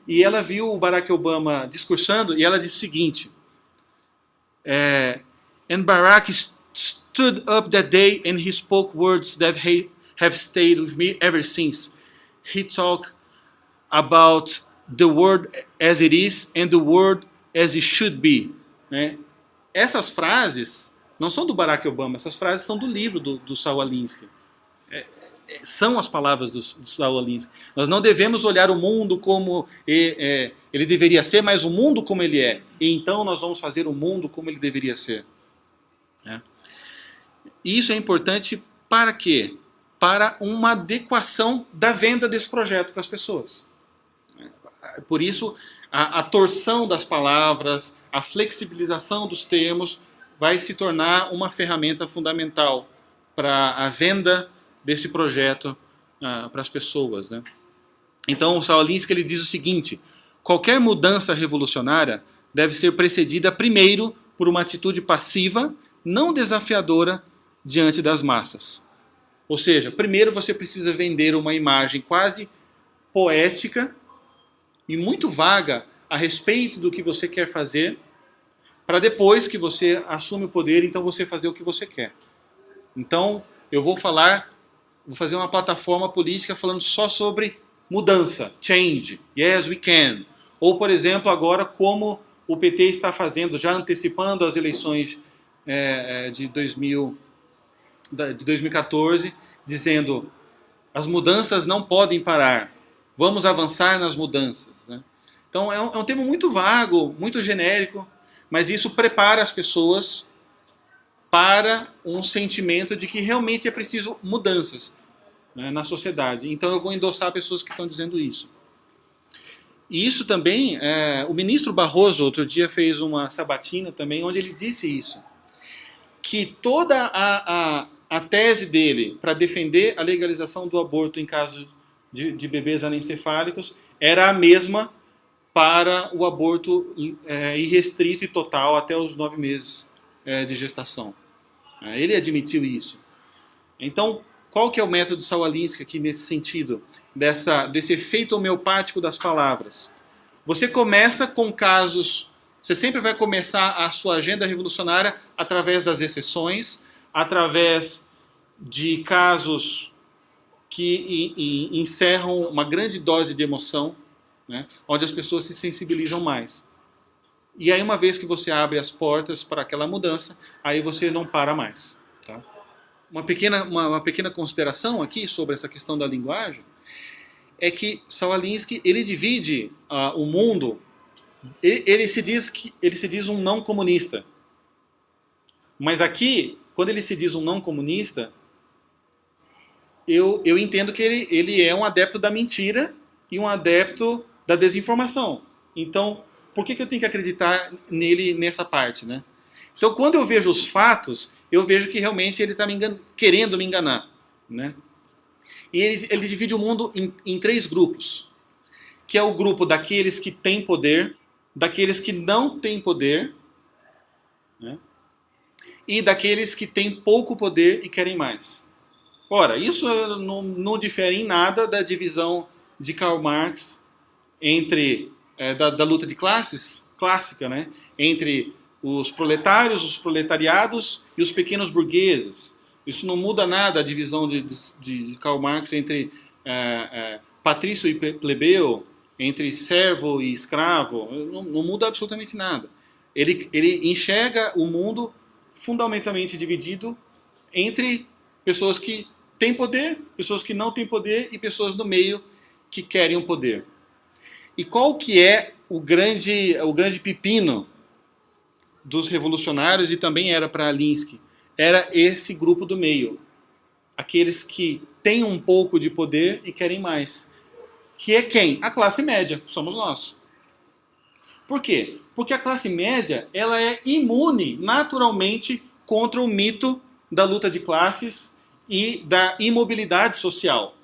E ela viu o Barack Obama discursando e ela disse o seguinte, and Barack stood up that day and he spoke words that have stayed with me ever since. He talked about the world as it is and the world as it should be. Né? Essas frases não são do Barack Obama, essas frases são do livro do Saul Alinsky. São as palavras do Saul Alinsky. Nós não devemos olhar o mundo como ele deveria ser, mas o mundo como ele é. E então nós vamos fazer o mundo como ele deveria ser. E isso é importante para quê? Para uma adequação da venda desse projeto para as pessoas. Por isso, a torção das palavras, a flexibilização dos termos vai se tornar uma ferramenta fundamental para a venda desse projeto para as pessoas. Né? Então, o Saul Alinsky ele diz o seguinte, qualquer mudança revolucionária deve ser precedida primeiro por uma atitude passiva, não desafiadora, diante das massas. Ou seja, primeiro você precisa vender uma imagem quase poética e muito vaga a respeito do que você quer fazer, para depois que você assume o poder, então você fazer o que você quer. Então, eu vou fazer uma plataforma política falando só sobre mudança, change, yes we can. Ou, por exemplo, agora como o PT está fazendo, já antecipando as eleições de 2014, dizendo as mudanças não podem parar, vamos avançar nas mudanças. Né? Então é um termo muito vago, muito genérico, mas isso prepara as pessoas para um sentimento de que realmente é preciso mudanças, né, na sociedade. Então eu vou endossar pessoas que estão dizendo isso. E isso também, o ministro Barroso outro dia fez uma sabatina também, onde ele disse isso, que toda a tese dele para defender a legalização do aborto em casos de bebês anencefálicos era a mesma para o aborto irrestrito e total até os 9 meses de gestação. Ele admitiu isso. Então, qual que é o método Saul Alinsky aqui nesse sentido? Desse efeito homeopático das palavras. Você começa com casos, você sempre vai começar a sua agenda revolucionária através das exceções, através de casos que encerram uma grande dose de emoção, né, onde as pessoas se sensibilizam mais. E aí, uma vez que você abre as portas para aquela mudança, aí você não para mais. Tá? Uma pequena consideração aqui sobre essa questão da linguagem é que Saul Alinsky ele divide o mundo. Ele se diz um não comunista. Mas aqui, quando ele se diz um não comunista, eu entendo que ele é um adepto da mentira e um adepto da desinformação. Então, por que eu tenho que acreditar nele nessa parte, né? Então, quando eu vejo os fatos, eu vejo que realmente ele está querendo me enganar. né? E ele divide o mundo em 3 grupos, que é o grupo daqueles que têm poder, daqueles que não têm poder, né? E daqueles que têm pouco poder e querem mais. Ora, isso não difere em nada da divisão de Karl Marx entre da luta de classes clássica, né? Entre os proletários, os proletariados e os pequenos burgueses. Isso não muda nada a divisão de Karl Marx entre patrício e plebeu, entre servo e escravo. Não muda absolutamente nada. Ele enxerga o mundo fundamentalmente dividido entre pessoas que têm poder, pessoas que não têm poder e pessoas no meio que querem o poder. E qual que é o grande pepino dos revolucionários, e também era para Alinsky? Era esse grupo do meio. Aqueles que têm um pouco de poder e querem mais. Que é quem? A classe média, somos nós. Por quê? Porque a classe média ela é imune naturalmente contra o mito da luta de classes e da imobilidade social.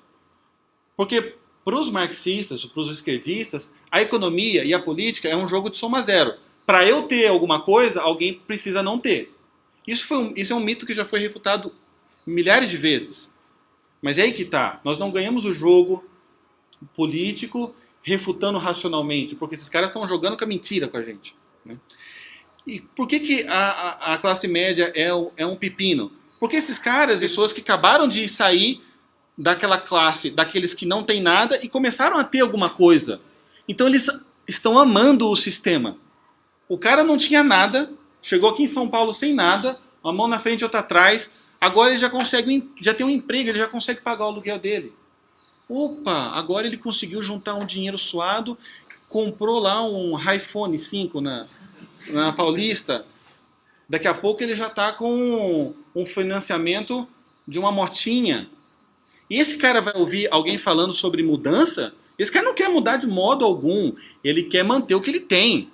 Porque para os marxistas, para os esquerdistas, a economia e a política é um jogo de soma zero. Para eu ter alguma coisa, alguém precisa não ter. Isso é um mito que já foi refutado milhares de vezes. Mas é aí que está. Nós não ganhamos o jogo político refutando racionalmente, porque esses caras estão jogando com a mentira com a gente, né? E por que a classe média é um pepino? Porque esses caras, pessoas que acabaram de sair daquela classe, daqueles que não têm nada e começaram a ter alguma coisa. Então eles estão amando o sistema. O cara não tinha nada, chegou aqui em São Paulo sem nada, uma mão na frente e outra atrás, agora ele já tem um emprego, ele já consegue pagar o aluguel dele. Opa, agora ele conseguiu juntar um dinheiro suado, comprou lá um iPhone 5 na Paulista. Daqui a pouco ele já está com um financiamento de uma motinha. E esse cara vai ouvir alguém falando sobre mudança? Esse cara não quer mudar de modo algum. Ele quer manter o que ele tem.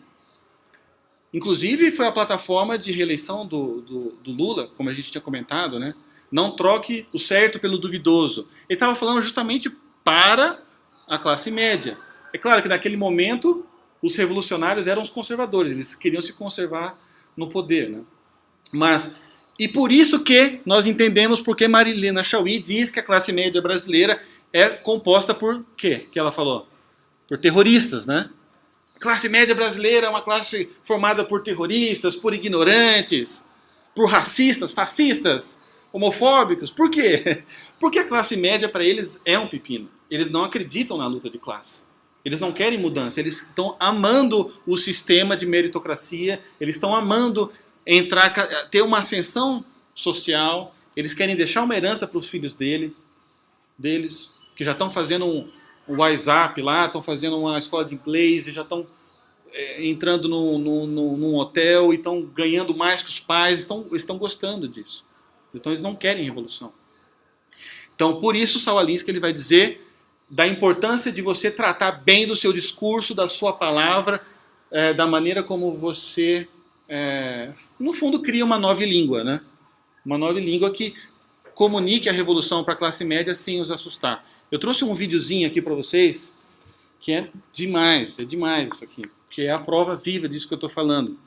Inclusive foi a plataforma de reeleição do Lula, como a gente tinha comentado, né? Não troque o certo pelo duvidoso. Ele estava falando justamente para a classe média. É claro que naquele momento os revolucionários eram os conservadores, eles queriam se conservar no poder, né? E por isso que nós entendemos porque Marilena Chaui diz que a classe média brasileira é composta por quê? Que ela falou? Por terroristas, né? A classe média brasileira é uma classe formada por terroristas, por ignorantes, por racistas, fascistas, homofóbicos. Por quê? Porque a classe média para eles é um pepino. Eles não acreditam na luta de classe. Eles não querem mudança. Eles estão amando o sistema de meritocracia. Eles estão amando ter uma ascensão social. Eles querem deixar uma herança para os filhos deles, que já estão fazendo um WhatsApp lá, estão fazendo uma escola de inglês, e já estão entrando num hotel e estão ganhando mais que os pais. Estão gostando disso. Então eles não querem revolução. Então por isso Saul Alinsky ele vai dizer da importância de você tratar bem do seu discurso, da sua palavra, da maneira como você, no fundo, cria uma nova língua, né? Uma nova língua que comunique a revolução para a classe média sem os assustar. Eu trouxe um videozinho aqui para vocês que é demais isso aqui, que é a prova viva disso que eu estou falando,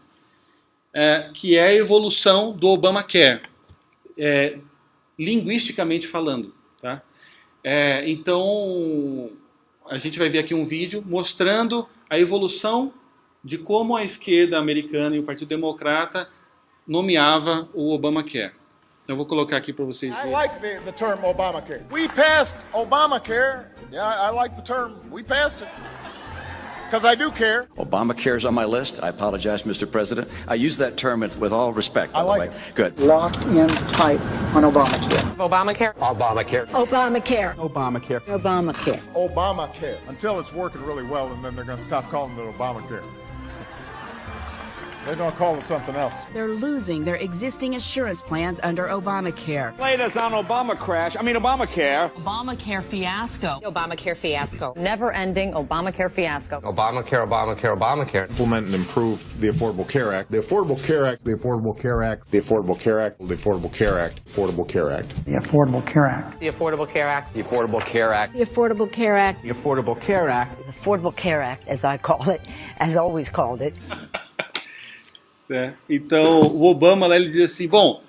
que é a evolução do Obamacare. Linguisticamente falando, tá? Então a gente vai ver aqui um vídeo mostrando a evolução de como a esquerda americana e o Partido Democrata nomeava o Obamacare. Então eu vou colocar aqui para vocês verem. I like the term Obamacare. We passed Obamacare. Yeah, I like the term. We passed it. Because I do care. Obamacare's on my list. I apologize, Mr. President. I use that term with all respect, by the way. Good. Lock in tight on Obamacare. Obamacare. Obamacare. Obamacare. Obamacare. Obamacare. Obamacare. Until it's working really well, and then they're going to stop calling it Obamacare. They're going to call it something else. They're losing their existing insurance plans under Obamacare. Latest on Obamacare. Obamacare fiasco. Obamacare fiasco. Never-ending Obamacare fiasco. Obamacare. Implement and improve the Affordable Care Act. The Affordable Care Act. The Affordable Care Act. The Affordable Care Act. The Affordable Care Act. Affordable Care Act. The Affordable Care Act. The Affordable Care Act. The Affordable Care Act. The Affordable Care Act. The Affordable Care Act. The Affordable Care Act, as I call it, as always called it. Então, o Obama lá, ele diz assim, bom,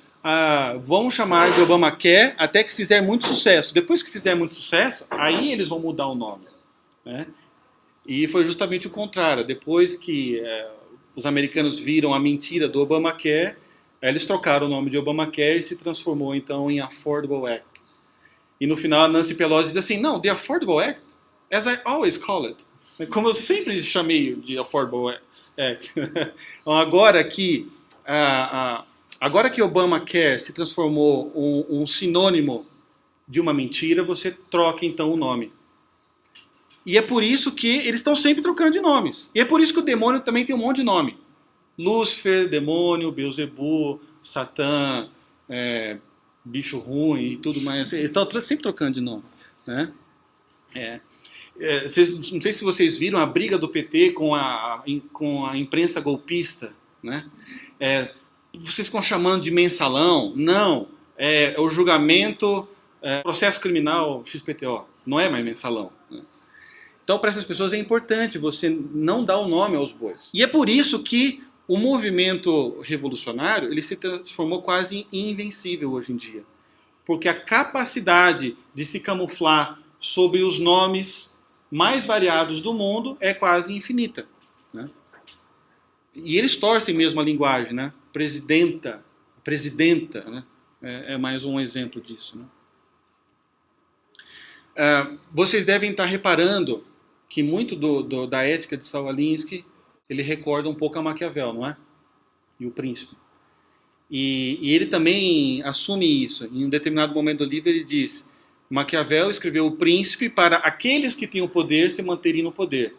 vamos chamar de Obamacare até que fizer muito sucesso. Depois que fizer muito sucesso, aí eles vão mudar o nome. Né? E foi justamente o contrário. Depois que os americanos viram a mentira do Obamacare, eles trocaram o nome de Obamacare e se transformou então em Affordable Act. E no final a Nancy Pelosi diz assim, não, the Affordable Act, as I always call it. Como eu sempre chamei de Affordable Act. Agora que Obamacare se transformou um sinônimo de uma mentira, você troca então o nome. E é por isso que eles estão sempre trocando de nomes. E é por isso que o demônio também tem um monte de nome. Lúcifer, demônio, Beelzebub, Satã, bicho ruim e tudo mais. Eles estão sempre trocando de nome. Né? Não sei se vocês viram a briga do PT com a imprensa golpista, né? Vocês ficam chamando de mensalão. Não, é o julgamento, processo criminal XPTO, não é mais mensalão. Né? Então, para essas pessoas é importante você não dar o nome aos bois. E é por isso que o movimento revolucionário ele se transformou quase invencível hoje em dia. Porque a capacidade de se camuflar sobre os nomes mais variados do mundo é quase infinita. Né? E eles torcem mesmo a linguagem, né? Presidenta, né? É mais um exemplo disso. Né? Vocês devem estar reparando que muito da ética de Saul Alinsky ele recorda um pouco a Maquiavel, não é? E o Príncipe. E ele também assume isso. Em um determinado momento do livro ele diz: Maquiavel escreveu O Príncipe para aqueles que têm o poder se manterem no poder.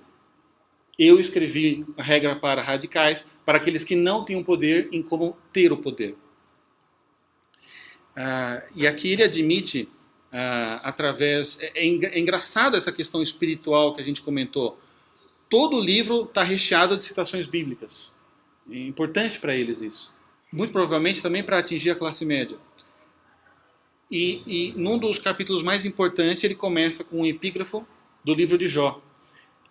Eu escrevi a regra para radicais, para aqueles que não têm o poder, em como ter o poder. E aqui ele admite, através... É engraçado essa questão espiritual que a gente comentou. Todo o livro está recheado de citações bíblicas. É importante para eles isso. Muito provavelmente também para atingir a classe média. E num dos capítulos mais importantes, ele começa com um epígrafo do livro de Jó,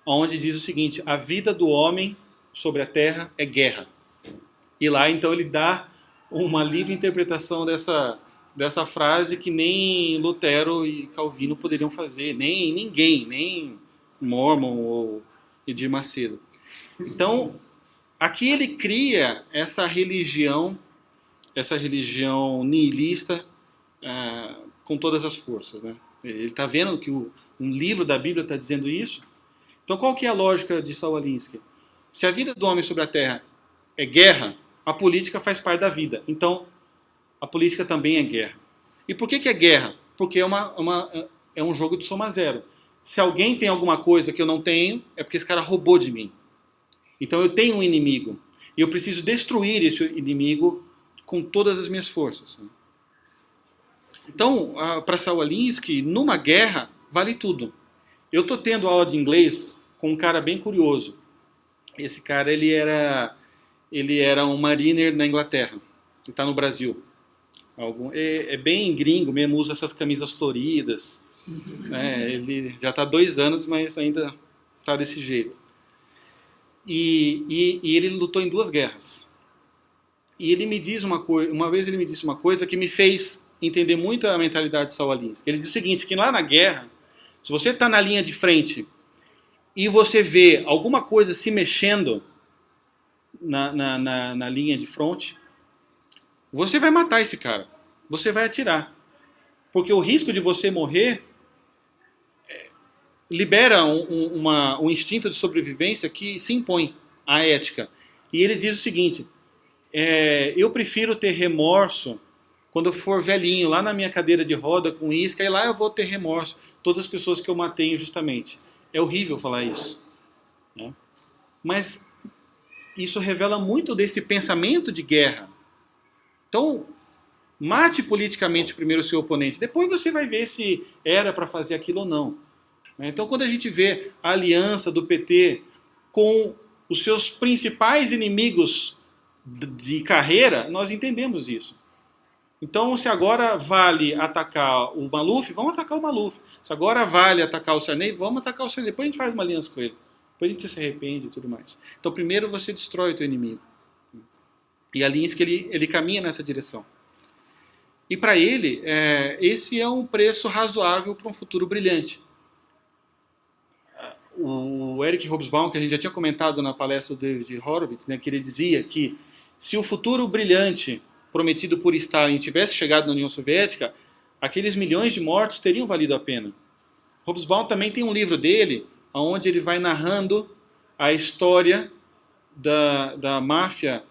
onde diz o seguinte: a vida do homem sobre a terra é guerra. E lá, então, ele dá uma livre interpretação dessa frase que nem Lutero e Calvino poderiam fazer, nem ninguém, nem Mormon ou Edir Macedo. Então, aqui ele cria essa religião nihilista, com todas as forças. Né? Ele está vendo que um livro da Bíblia está dizendo isso. Então qual que é a lógica de Saul Alinsky? Se a vida do homem sobre a terra é guerra, a política faz parte da vida. Então a política também é guerra. E por que é guerra? Porque é um jogo de soma zero. Se alguém tem alguma coisa que eu não tenho, é porque esse cara roubou de mim. Então eu tenho um inimigo. E eu preciso destruir esse inimigo com todas as minhas forças. Então, para Saul Alinsky, numa guerra, vale tudo. Eu estou tendo aula de inglês com um cara bem curioso. Esse cara, ele era um mariner na Inglaterra. Ele está no Brasil. É bem gringo mesmo, usa essas camisas floridas. Ele já está há 2 anos, mas ainda está desse jeito. E ele lutou em 2 guerras. E ele me diz uma vez ele me disse uma coisa que me fez entender muito a mentalidade de Saul Alinsky. Ele diz o seguinte, que lá na guerra, se você está na linha de frente e você vê alguma coisa se mexendo na linha de fronte, você vai matar esse cara. Você vai atirar. Porque o risco de você morrer libera um instinto de sobrevivência que se impõe à ética. E ele diz o seguinte: eu prefiro ter remorso quando eu for velhinho, lá na minha cadeira de roda com isca, e lá eu vou ter remorso. Todas as pessoas que eu matei injustamente. É horrível falar isso. Né? Mas isso revela muito desse pensamento de guerra. Então, mate politicamente primeiro o seu oponente, depois você vai ver se era para fazer aquilo ou não. Então, quando a gente vê a aliança do PT com os seus principais inimigos de carreira, nós entendemos isso. Então, se agora vale atacar o Maluf, vamos atacar o Maluf. Se agora vale atacar o Sarney, vamos atacar o Sarney. Depois a gente faz uma aliança com ele. Depois a gente se arrepende e tudo mais. Então, primeiro você destrói o teu inimigo. E Alinsky, ele caminha nessa direção. E para ele, esse é um preço razoável para um futuro brilhante. O Eric Hobsbawm, que a gente já tinha comentado na palestra do David Horowitz, né, que ele dizia que se o futuro brilhante prometido por Stalin tivesse chegado na União Soviética, aqueles milhões de mortos teriam valido a pena. Hobsbawm também tem um livro dele, onde ele vai narrando a história da máfia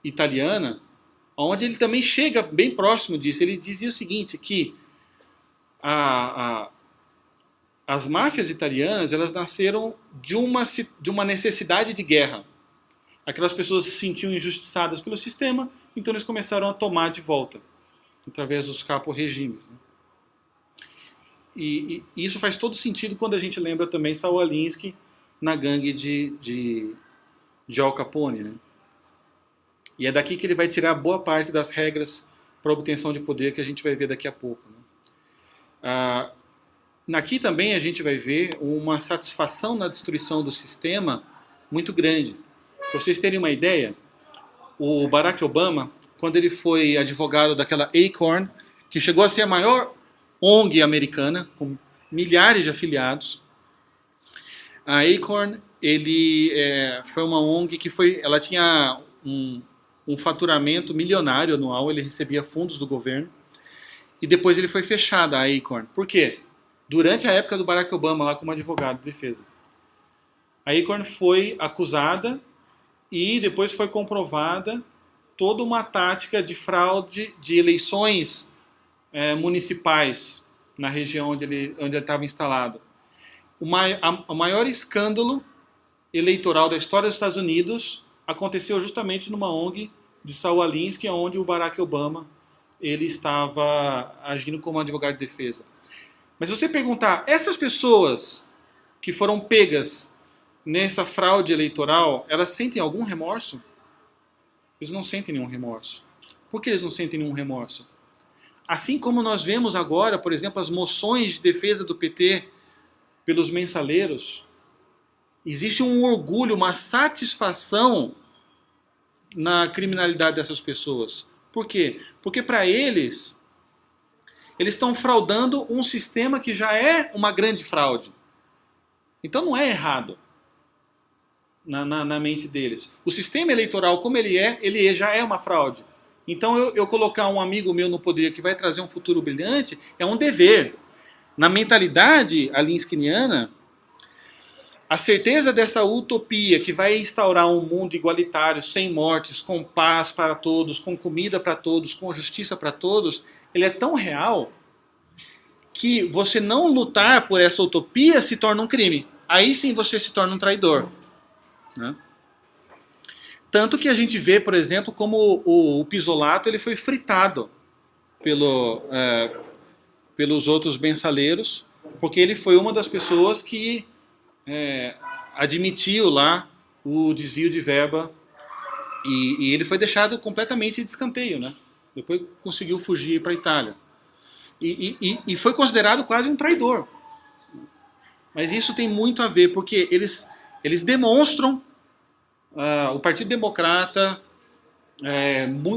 italiana, onde ele também chega bem próximo disso. Ele dizia o seguinte, que as máfias italianas, elas nasceram de uma necessidade de guerra. Aquelas pessoas se sentiam injustiçadas pelo sistema, então eles começaram a tomar de volta, através dos capo-regimes. Né? E isso faz todo sentido quando a gente lembra também Saul Alinsky na gangue de Al Capone. Né? E é daqui que ele vai tirar boa parte das regras para obtenção de poder que a gente vai ver daqui a pouco. Né? Aqui também a gente vai ver uma satisfação na destruição do sistema muito grande. Para vocês terem uma ideia, o Barack Obama, quando ele foi advogado daquela Acorn, que chegou a ser a maior ONG americana, com milhares de afiliados, a Acorn foi uma ONG que ela tinha um faturamento milionário anual, ele recebia fundos do governo, e depois ele foi fechada, a Acorn. Por quê? Durante a época do Barack Obama, lá como advogado de defesa. A Acorn foi acusada e depois foi comprovada toda uma tática de fraude de eleições municipais na região onde ele estava instalado. O maior escândalo eleitoral da história dos Estados Unidos aconteceu justamente numa ONG de Saul Alinsky, onde o Barack Obama ele estava agindo como advogado de defesa. Mas se você perguntar, essas pessoas que foram pegas nessa fraude eleitoral, elas sentem algum remorso? Eles não sentem nenhum remorso. Por que eles não sentem nenhum remorso? Assim como nós vemos agora, por exemplo, as moções de defesa do PT pelos mensaleiros, existe um orgulho, uma satisfação na criminalidade dessas pessoas. Por quê? Porque para eles estão fraudando um sistema que já é uma grande fraude. Então não é errado na mente deles. O sistema eleitoral, como ele já é uma fraude. Então eu colocar um amigo meu no poder que vai trazer um futuro brilhante é um dever. Na mentalidade alinskiniana, a certeza dessa utopia que vai instaurar um mundo igualitário, sem mortes, com paz para todos, com comida para todos, com justiça para todos, ele é tão real que você não lutar por essa utopia se torna um crime. Aí sim você se torna um traidor. Né? Tanto que a gente vê, por exemplo, como o Pisolato ele foi fritado pelos outros mensaleiros, porque ele foi uma das pessoas que admitiu lá o desvio de verba e ele foi deixado completamente de escanteio. Né? Depois conseguiu fugir para a Itália. E foi considerado quase um traidor. Mas isso tem muito a ver, porque eles demonstram, o Partido Democrata,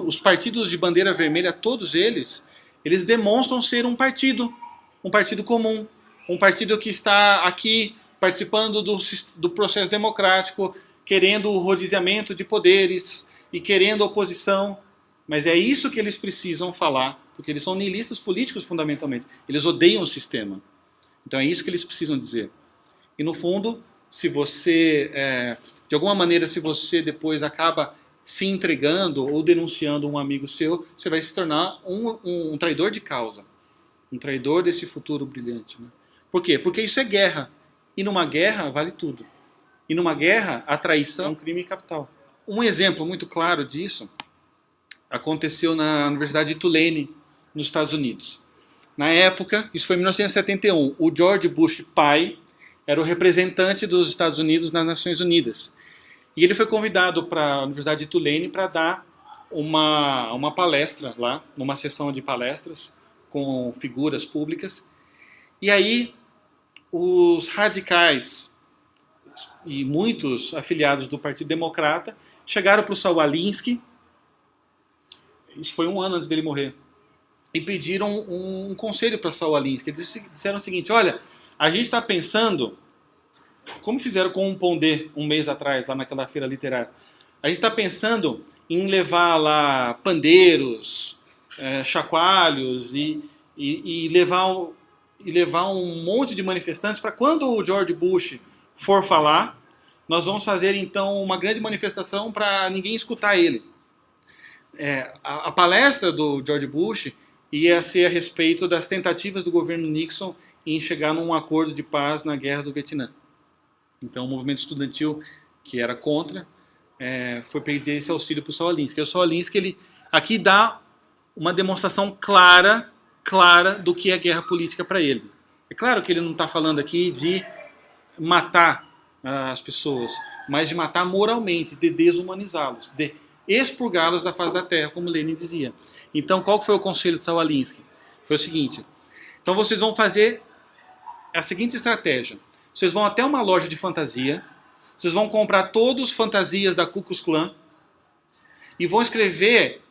os partidos de bandeira vermelha, todos eles demonstram ser um partido comum, um partido que está aqui participando do processo democrático, querendo o rodiziamento de poderes e querendo oposição. Mas é isso que eles precisam falar, porque eles são nihilistas políticos fundamentalmente. Eles odeiam o sistema. Então é isso que eles precisam dizer. E no fundo, se você, de alguma maneira, se você depois acaba se entregando ou denunciando um amigo seu, você vai se tornar um traidor de causa. Um traidor desse futuro brilhante. Né? Por quê? Porque isso é guerra. E numa guerra vale tudo. E numa guerra, a traição é um crime capital. Um exemplo muito claro disso aconteceu na Universidade de Tulane, nos Estados Unidos. Na época, isso foi em 1971, o George Bush pai era o representante dos Estados Unidos nas Nações Unidas. E ele foi convidado para a Universidade de Tulane para dar uma palestra lá, numa sessão de palestras com figuras públicas. E aí, os radicais e muitos afiliados do Partido Democrata chegaram para o Saul Alinsky, isso foi um ano antes dele morrer, e pediram um conselho para Saul Alinsky. Eles disseram o seguinte: olha, a gente está pensando, como fizeram com o Pondé um mês atrás, lá naquela feira literária, a gente está pensando em levar lá pandeiros, chacoalhos e levar um monte de manifestantes para quando o George Bush for falar, nós vamos fazer então uma grande manifestação para ninguém escutar ele. A palestra do George Bush ia ser a respeito das tentativas do governo Nixon em chegar num acordo de paz na guerra do Vietnã. Então o movimento estudantil, que era contra, foi pedir esse auxílio para o Saul Alinsky. O Saul Alinsky, ele aqui dá uma demonstração clara do que é guerra política para ele. É claro que ele não está falando aqui de matar as pessoas, mas de matar moralmente, de desumanizá-los, de expurgá-los da face da terra, como Lenin dizia. Então, qual foi o conselho de Saul Alinsky? Foi o seguinte: então vocês vão fazer a seguinte estratégia. Vocês vão até uma loja de fantasia, vocês vão comprar todos fantasias da Ku Klux Klan e vão escrever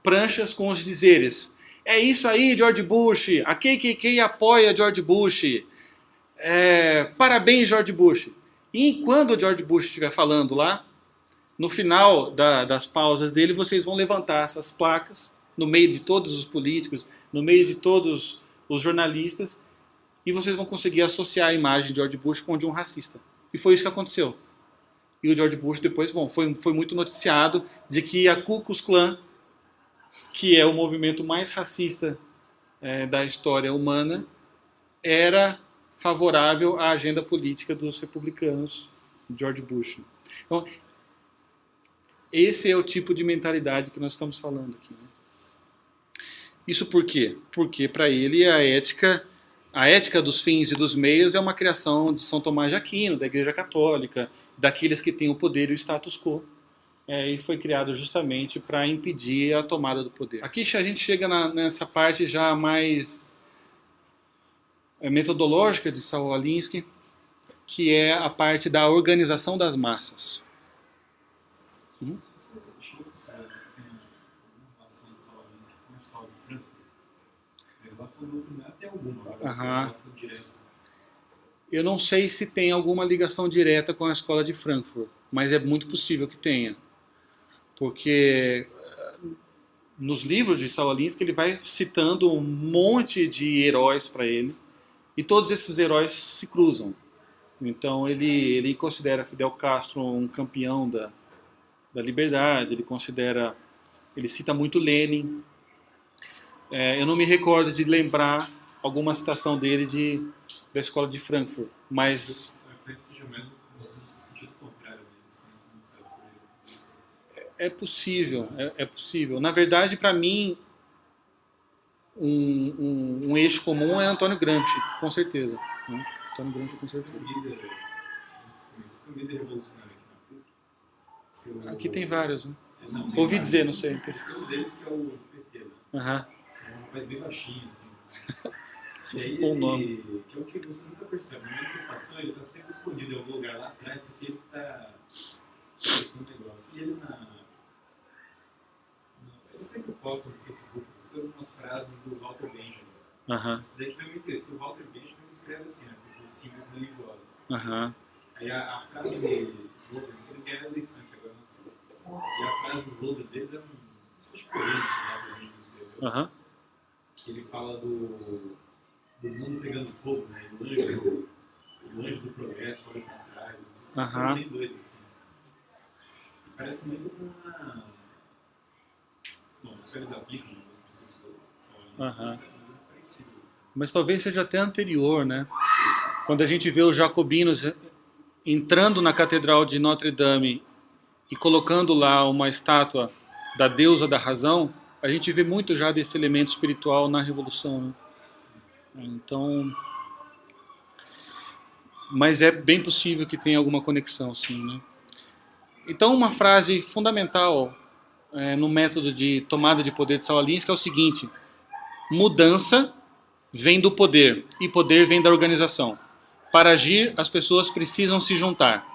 pranchas com os dizeres: é isso aí, George Bush, a KKK apoia George Bush, parabéns, George Bush. E quando o George Bush estiver falando lá, no final das pausas dele, vocês vão levantar essas placas no meio de todos os políticos, no meio de todos os jornalistas, e vocês vão conseguir associar a imagem de George Bush com de um racista. E foi isso que aconteceu. E o George Bush depois, foi muito noticiado de que a Ku Klux Klan, que é o movimento mais racista da história humana, era favorável à agenda política dos republicanos, George Bush. Então, esse é o tipo de mentalidade que nós estamos falando aqui. Né? Isso por quê? Porque para ele a ética dos fins e dos meios é uma criação de São Tomás de Aquino, da Igreja Católica, daqueles que têm o poder e o status quo. E foi criado justamente para impedir a tomada do poder. Aqui a gente chega nessa parte já mais metodológica de Saul Alinsky, que é a parte da organização das massas. Eu não sei se tem alguma ligação direta com a escola de Frankfurt, mas é muito possível que tenha. Porque nos livros de Saul Alinsky ele vai citando um monte de heróis para ele, e todos esses heróis se cruzam. Então ele considera Fidel Castro um campeão da liberdade, ele cita muito Lenin. Eu não me recordo de lembrar alguma citação dele da escola de Frankfurt, mas é possível. Na verdade, para mim, um eixo comum é Antônio Gramsci, com certeza. Né? Antônio Gramsci, com certeza. Aqui tem vários. Né? Ouvi dizer, não sei. Um deles que é o PT. Aham. Mas bem baixinho, assim. E aí ele, que é o que você nunca percebe. Na manifestação ele está sempre escondido em algum lugar lá atrás, que ele está fazendo um negócio. E ele ele sempre posta no Facebook as coisas, umas frases do Walter Benjamin. Daí que vem muito isso, que o Walter Benjamin escreve assim, né, com esses símbolos religiosos. Aí a frase dele, eles ganharam a eleição aqui agora, e a frase slogan deles é uma espécie de poema que o Walter Benjamin escreveu. Que ele fala do mundo pegando fogo, né? O anjo do progresso olha para trás, uma coisa bem doida, assim. E parece muito com uma... Bom, isso eles aplicam nos princípios do Saul Alinsky, mas é parecido. Mas talvez seja até anterior, né? Quando a gente vê os jacobinos entrando na Catedral de Notre Dame e colocando lá uma estátua da deusa da razão, a gente vê muito já desse elemento espiritual na Revolução, né? Então, mas é bem possível que tenha alguma conexão, sim, né? Então, uma frase fundamental no método de tomada de poder de Saul Alinsky é o seguinte: mudança vem do poder e poder vem da organização. Para agir, as pessoas precisam se juntar.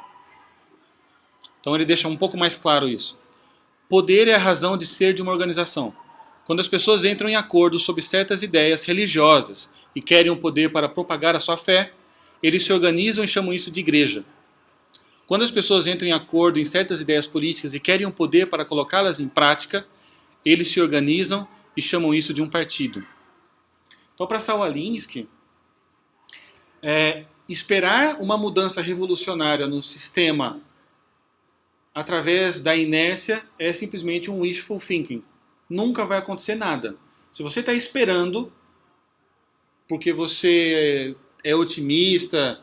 Então ele deixa um pouco mais claro isso. Poder é a razão de ser de uma organização. Quando as pessoas entram em acordo sobre certas ideias religiosas e querem o poder para propagar a sua fé, eles se organizam e chamam isso de igreja. Quando as pessoas entram em acordo em certas ideias políticas e querem o poder para colocá-las em prática, eles se organizam e chamam isso de um partido. Então, para Saul Alinsky, esperar uma mudança revolucionária no sistema através da inércia é simplesmente um wishful thinking. Nunca vai acontecer nada. Se você está esperando porque você é otimista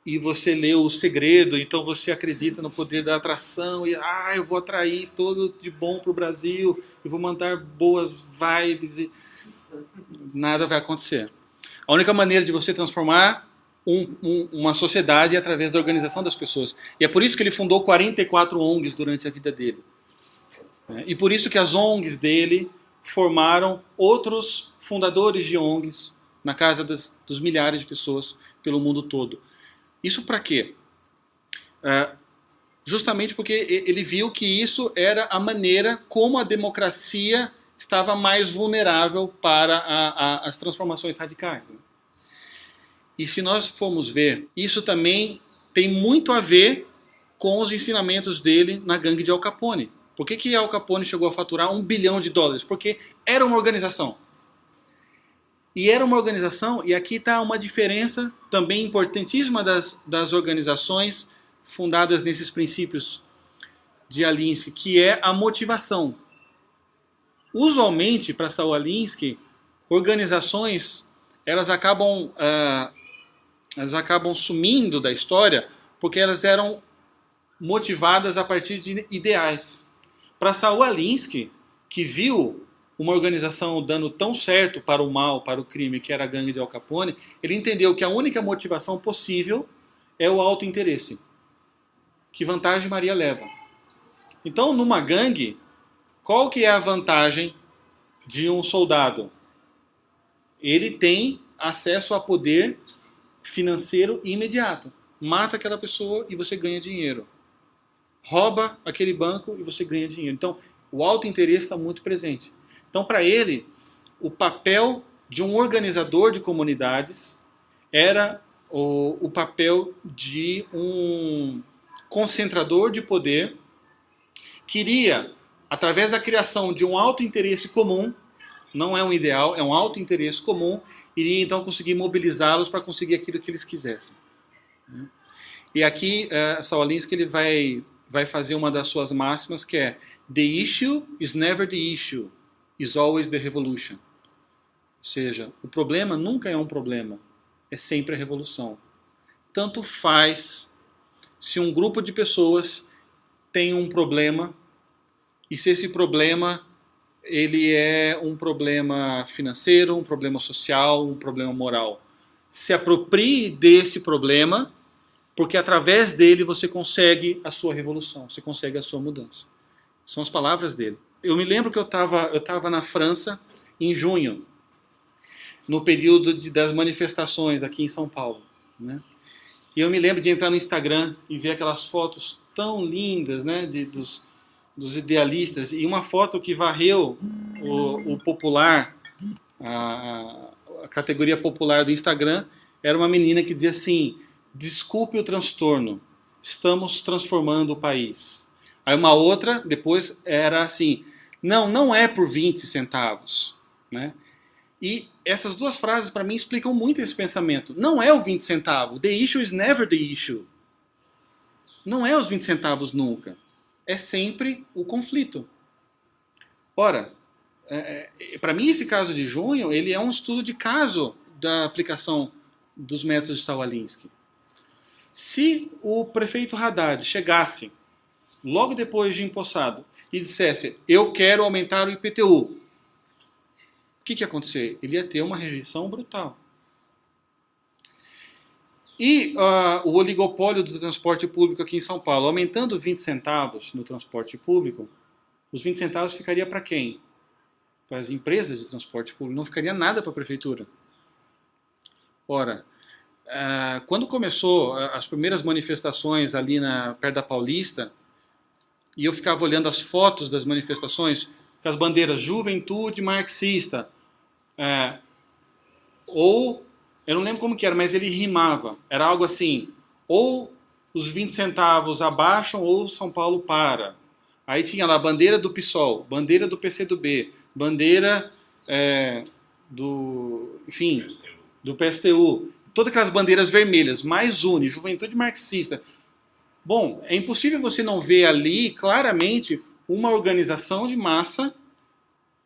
e você leu O Segredo, então você acredita no poder da atração e eu vou atrair tudo de bom para o Brasil, eu vou mandar boas vibes e nada vai acontecer. A única maneira de você transformar uma sociedade é através da organização das pessoas. E é por isso que ele fundou 44 ONGs durante a vida dele. E por isso que as ONGs dele formaram outros fundadores de ONGs na casa dos milhares de pessoas pelo mundo todo. Isso para quê? Justamente porque ele viu que isso era a maneira como a democracia estava mais vulnerável para as transformações radicais. E se nós formos ver, isso também tem muito a ver com os ensinamentos dele na gangue de Al Capone. Por que Al Capone chegou a faturar $1 bilhão? Porque era uma organização. E era uma organização, e aqui está uma diferença também importantíssima das organizações fundadas nesses princípios de Alinsky, que é a motivação. Usualmente, para Saul Alinsky, organizações elas acabam sumindo da história porque elas eram motivadas a partir de ideais. Para Saul Alinsky, que viu uma organização dando tão certo para o mal, para o crime, que era a gangue de Al Capone, ele entendeu que a única motivação possível é o autointeresse. Que vantagem Maria leva? Então, numa gangue, qual que é a vantagem de um soldado? Ele tem acesso a poder financeiro imediato. Mata aquela pessoa e você ganha dinheiro. Rouba aquele banco e você ganha dinheiro. Então, o autointeresse está muito presente. Então, para ele, o papel de um organizador de comunidades era o papel de um concentrador de poder que iria, através da criação de um autointeresse comum, não é um ideal, é um autointeresse comum, iria então conseguir mobilizá-los para conseguir aquilo que eles quisessem. E aqui, Saul Alinsky ele vai fazer uma das suas máximas, que é: The issue is never the issue, is always the revolution. Ou seja, o problema nunca é um problema, é sempre a revolução. Tanto faz se um grupo de pessoas tem um problema, e se esse problema ele é um problema financeiro, um problema social, um problema moral. Se aproprie desse problema, porque através dele você consegue a sua revolução, você consegue a sua mudança. São as palavras dele. Eu me lembro que eu estava na França em junho, no período das manifestações aqui em São Paulo, né? E eu me lembro de entrar no Instagram e ver aquelas fotos tão lindas, né, dos idealistas, e uma foto que varreu o popular, a categoria popular do Instagram, era uma menina que dizia assim: desculpe o transtorno, estamos transformando o país. Aí uma outra, depois, era assim: não é por 20 centavos. Né? E essas duas frases, para mim, explicam muito esse pensamento. Não é o 20 centavos. The issue is never the issue. Não é os 20 centavos nunca. É sempre o conflito. Ora, para mim esse caso de junho, ele é um estudo de caso da aplicação dos métodos de Saul Alinsky. Se o prefeito Haddad chegasse logo depois de empossado e dissesse: eu quero aumentar o IPTU, o que ia acontecer? Ele ia ter uma rejeição brutal. E o oligopólio do transporte público aqui em São Paulo, aumentando 20 centavos no transporte público, os 20 centavos ficaria para quem? Para as empresas de transporte público, não ficaria nada para a prefeitura. Ora, quando começou as primeiras manifestações ali perto da Paulista, e eu ficava olhando as fotos das manifestações, com as bandeiras Juventude Marxista, ou, eu não lembro como que era, mas ele rimava, era algo assim, ou os 20 centavos abaixam ou São Paulo para. Aí tinha lá a bandeira do PSOL, bandeira do PCdoB, bandeira do PSTU, todas aquelas bandeiras vermelhas, mais une, Juventude Marxista. Bom, é impossível você não ver ali claramente uma organização de massa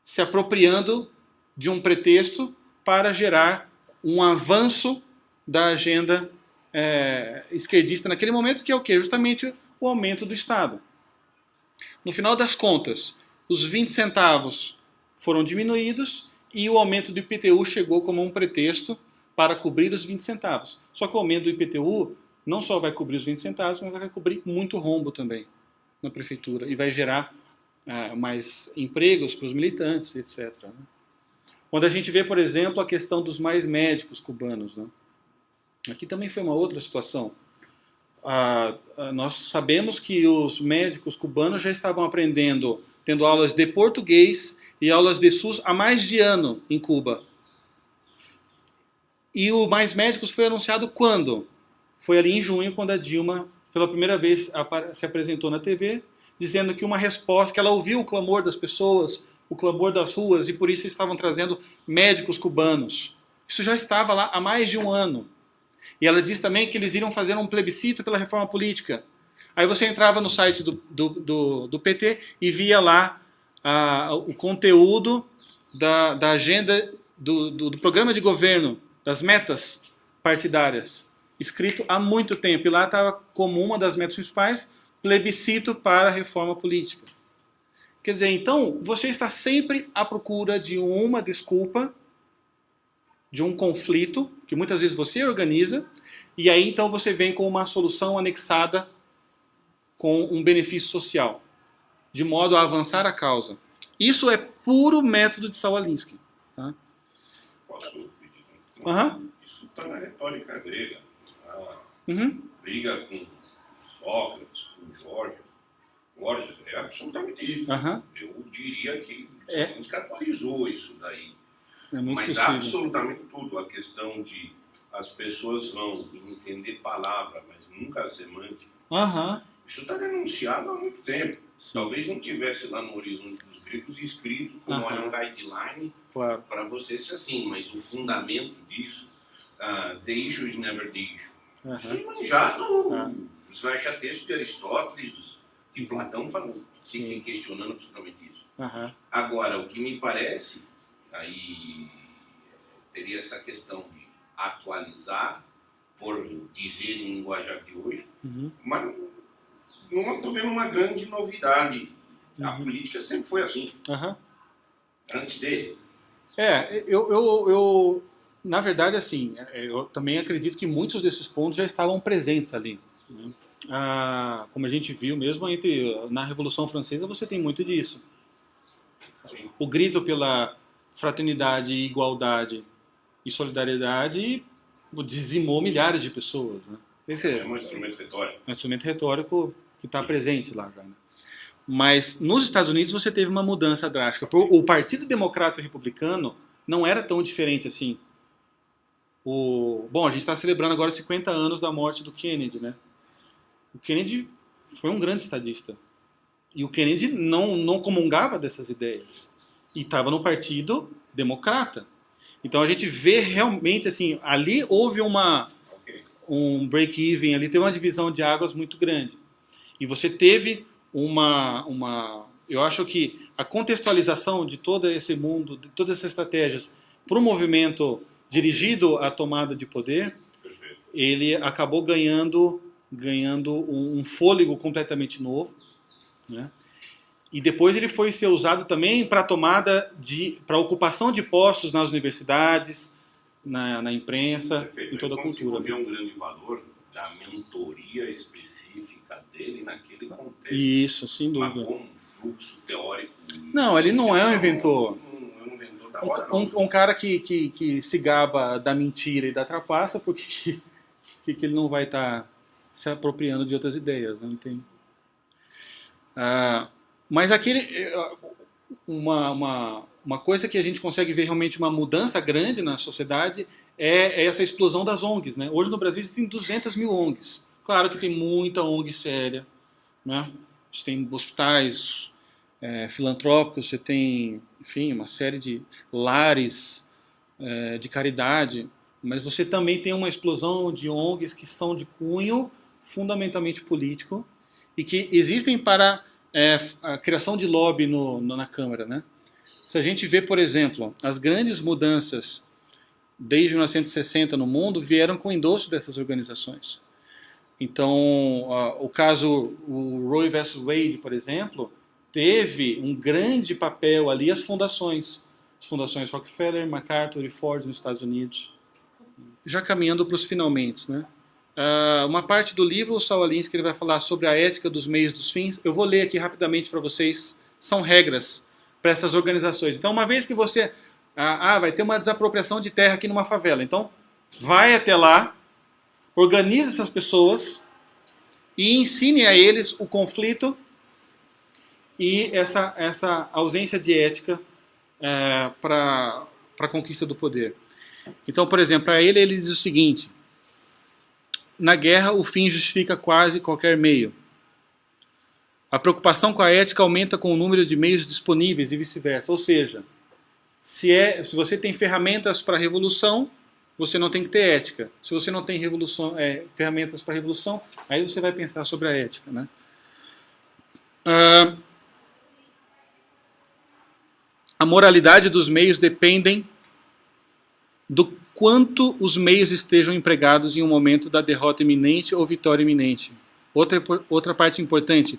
se apropriando de um pretexto para gerar um avanço da agenda esquerdista naquele momento, que é o quê? Justamente o aumento do Estado. No final das contas, os 20 centavos foram diminuídos e o aumento do IPTU chegou como um pretexto para cobrir os 20 centavos. Só que o aumento do IPTU não só vai cobrir os 20 centavos, mas vai cobrir muito rombo também na prefeitura e vai gerar mais empregos para os militantes, etc. Né? Quando a gente vê, por exemplo, a questão dos mais médicos cubanos, né? Aqui também foi uma outra situação. Nós sabemos que os médicos cubanos já estavam aprendendo, tendo aulas de português e aulas de SUS há mais de ano em Cuba. E o Mais Médicos foi anunciado quando? Foi ali em junho, quando a Dilma, pela primeira vez, se apresentou na TV, dizendo que uma resposta, que ela ouviu o clamor das pessoas, o clamor das ruas, e por isso estavam trazendo médicos cubanos. Isso já estava lá há mais de um ano. E ela diz também que eles iriam fazer um plebiscito pela reforma política. Aí você entrava no site do PT e via lá o conteúdo da agenda do programa de governo, das metas partidárias, escrito há muito tempo. E lá estava como uma das metas principais, plebiscito para a reforma política. Quer dizer, então, você está sempre à procura de uma desculpa, de um conflito, que muitas vezes você organiza, e aí então você vem com uma solução anexada com um benefício social, de modo a avançar a causa. Isso é puro método de Saul Alinsky. Tá? Posso pedir? Uhum. Isso está na retórica grega. Uhum. Briga com Sócrates, com Gorgias, é absolutamente isso. Uhum. Eu diria que Alinsky atualizou isso daí. Mas possível. Absolutamente tudo. A questão de as pessoas vão entender palavra, mas nunca a semântica. Uhum. Isso está denunciado há muito tempo. Sim. Talvez não tivesse lá no horizonte dos gregos escrito como um guideline para você ser assim, mas o fundamento disso, the issue is never the issue. Isso é manjado. Você vai achar texto de Aristóteles, de Platão, falando, questionando absolutamente isso. Agora, o que me parece, aí teria essa questão de atualizar, por dizer em linguajar de hoje, mas não estou vendo uma grande novidade. A política sempre foi assim, antes dele. Eu na verdade, assim, eu também acredito que muitos desses pontos já estavam presentes ali. Né? Como a gente viu mesmo na Revolução Francesa, você tem muito disso. Sim. O grito pela fraternidade, igualdade e solidariedade dizimou milhares de pessoas. Né? Esse é um instrumento retórico. É um instrumento retórico que está presente lá já. Né? Mas nos Estados Unidos você teve uma mudança drástica. O Partido Democrata Republicano não era tão diferente assim. Bom, a gente está celebrando agora 50 anos da morte do Kennedy, né? O Kennedy foi um grande estadista. E o Kennedy não comungava dessas ideias. E estava no Partido Democrata. Então a gente vê realmente, assim, ali houve um break-even, ali teve uma divisão de águas muito grande. E você teve eu acho que a contextualização de todo esse mundo, de todas essas estratégias para o movimento dirigido à tomada de poder, ele acabou ganhando ganhando um fôlego completamente novo, né? E depois ele foi ser usado também para para ocupação de postos nas universidades, na imprensa, em toda a cultura. Eu consigo ver um grande valor da mentoria específica dele naquele contexto. Isso, sem dúvida. Mas como fluxo teórico. Não, ele não é um inventor. Um cara que se gaba da mentira e da trapaça, porque que ele não vai estar se apropriando de outras ideias, né? Entende? Mas uma coisa que a gente consegue ver realmente uma mudança grande na sociedade é essa explosão das ONGs, né? Hoje no Brasil existem 200 mil ONGs. Claro que tem muita ONG séria, né? Você tem hospitais filantrópicos, você tem, enfim, uma série de lares de caridade, mas você também tem uma explosão de ONGs que são de cunho fundamentalmente político e que existem para a criação de lobby na Câmara, né? Se a gente vê, por exemplo, as grandes mudanças desde 1960 no mundo vieram com o endosso dessas organizações. Então, o Roe vs. Wade, por exemplo, teve um grande papel ali as fundações Rockefeller, MacArthur e Ford nos Estados Unidos. Já caminhando para os finalmente, né? Uma parte do livro, o Saul Alinsky, ele vai falar sobre a ética dos meios dos fins. Eu vou ler aqui rapidamente para vocês. São regras para essas organizações. Então, uma vez que você... vai ter uma desapropriação de terra aqui numa favela. Então, vai até lá, organize essas pessoas e ensine a eles o conflito e essa ausência de ética para a conquista do poder. Então, por exemplo, para ele diz o seguinte: na guerra, o fim justifica quase qualquer meio. A preocupação com a ética aumenta com o número de meios disponíveis e vice-versa. Ou seja, se você tem ferramentas para a revolução, você não tem que ter ética. Se você não tem ferramentas para a revolução, aí você vai pensar sobre a ética, né? A moralidade dos meios dependem do quanto os meios estejam empregados em um momento da derrota iminente ou vitória iminente. Outra parte importante,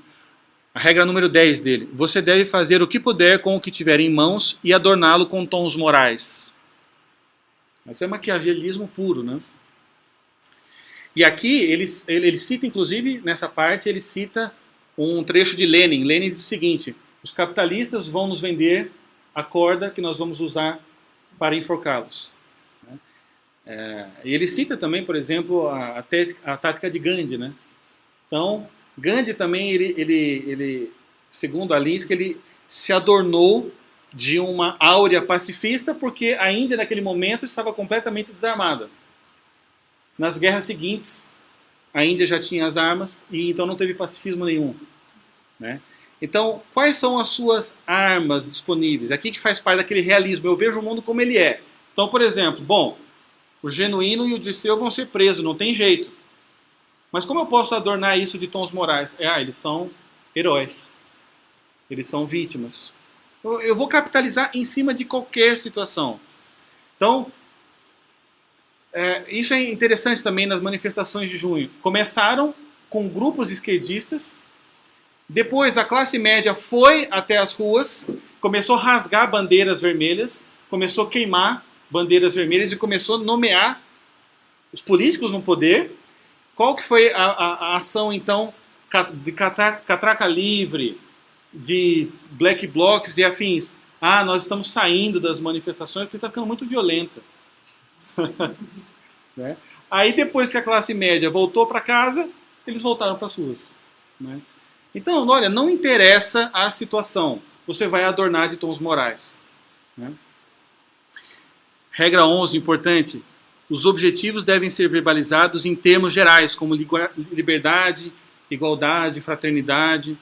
a regra número 10 dele: você deve fazer o que puder com o que tiver em mãos e adorná-lo com tons morais. Isso é maquiavelismo puro, né? E aqui ele cita, inclusive, nessa parte, ele cita um trecho de Lenin. Lenin diz o seguinte: os capitalistas vão nos vender a corda que nós vamos usar para enforcá-los. E ele cita também, por exemplo, a tática de Gandhi, né? Então, Gandhi também, ele segundo Alinsky, ele se adornou de uma áurea pacifista porque a Índia, naquele momento, estava completamente desarmada. Nas guerras seguintes, a Índia já tinha as armas e então não teve pacifismo nenhum, né? Então, quais são as suas armas disponíveis? Aqui que faz parte daquele realismo. Eu vejo o mundo como ele é. Então, por exemplo, o Genuíno e o Dirceu vão ser presos, não tem jeito. Mas como eu posso adornar isso de tons morais? Eles são heróis. Eles são vítimas. Eu vou capitalizar em cima de qualquer situação. Então, isso é interessante também nas manifestações de junho. Começaram com grupos esquerdistas. Depois a classe média foi até as ruas, começou a rasgar bandeiras vermelhas, começou a queimar bandeiras vermelhas e começou a nomear os políticos no poder. Qual que foi a ação, então, de catraca livre, de black blocs e afins? Nós estamos saindo das manifestações porque está ficando muito violenta. Né? Aí depois que a classe média voltou para casa, eles voltaram para as ruas. Né? Então, olha, não interessa a situação, você vai adornar de tons morais. Né? Regra 11, importante: os objetivos devem ser verbalizados em termos gerais, como liberdade, igualdade, fraternidade,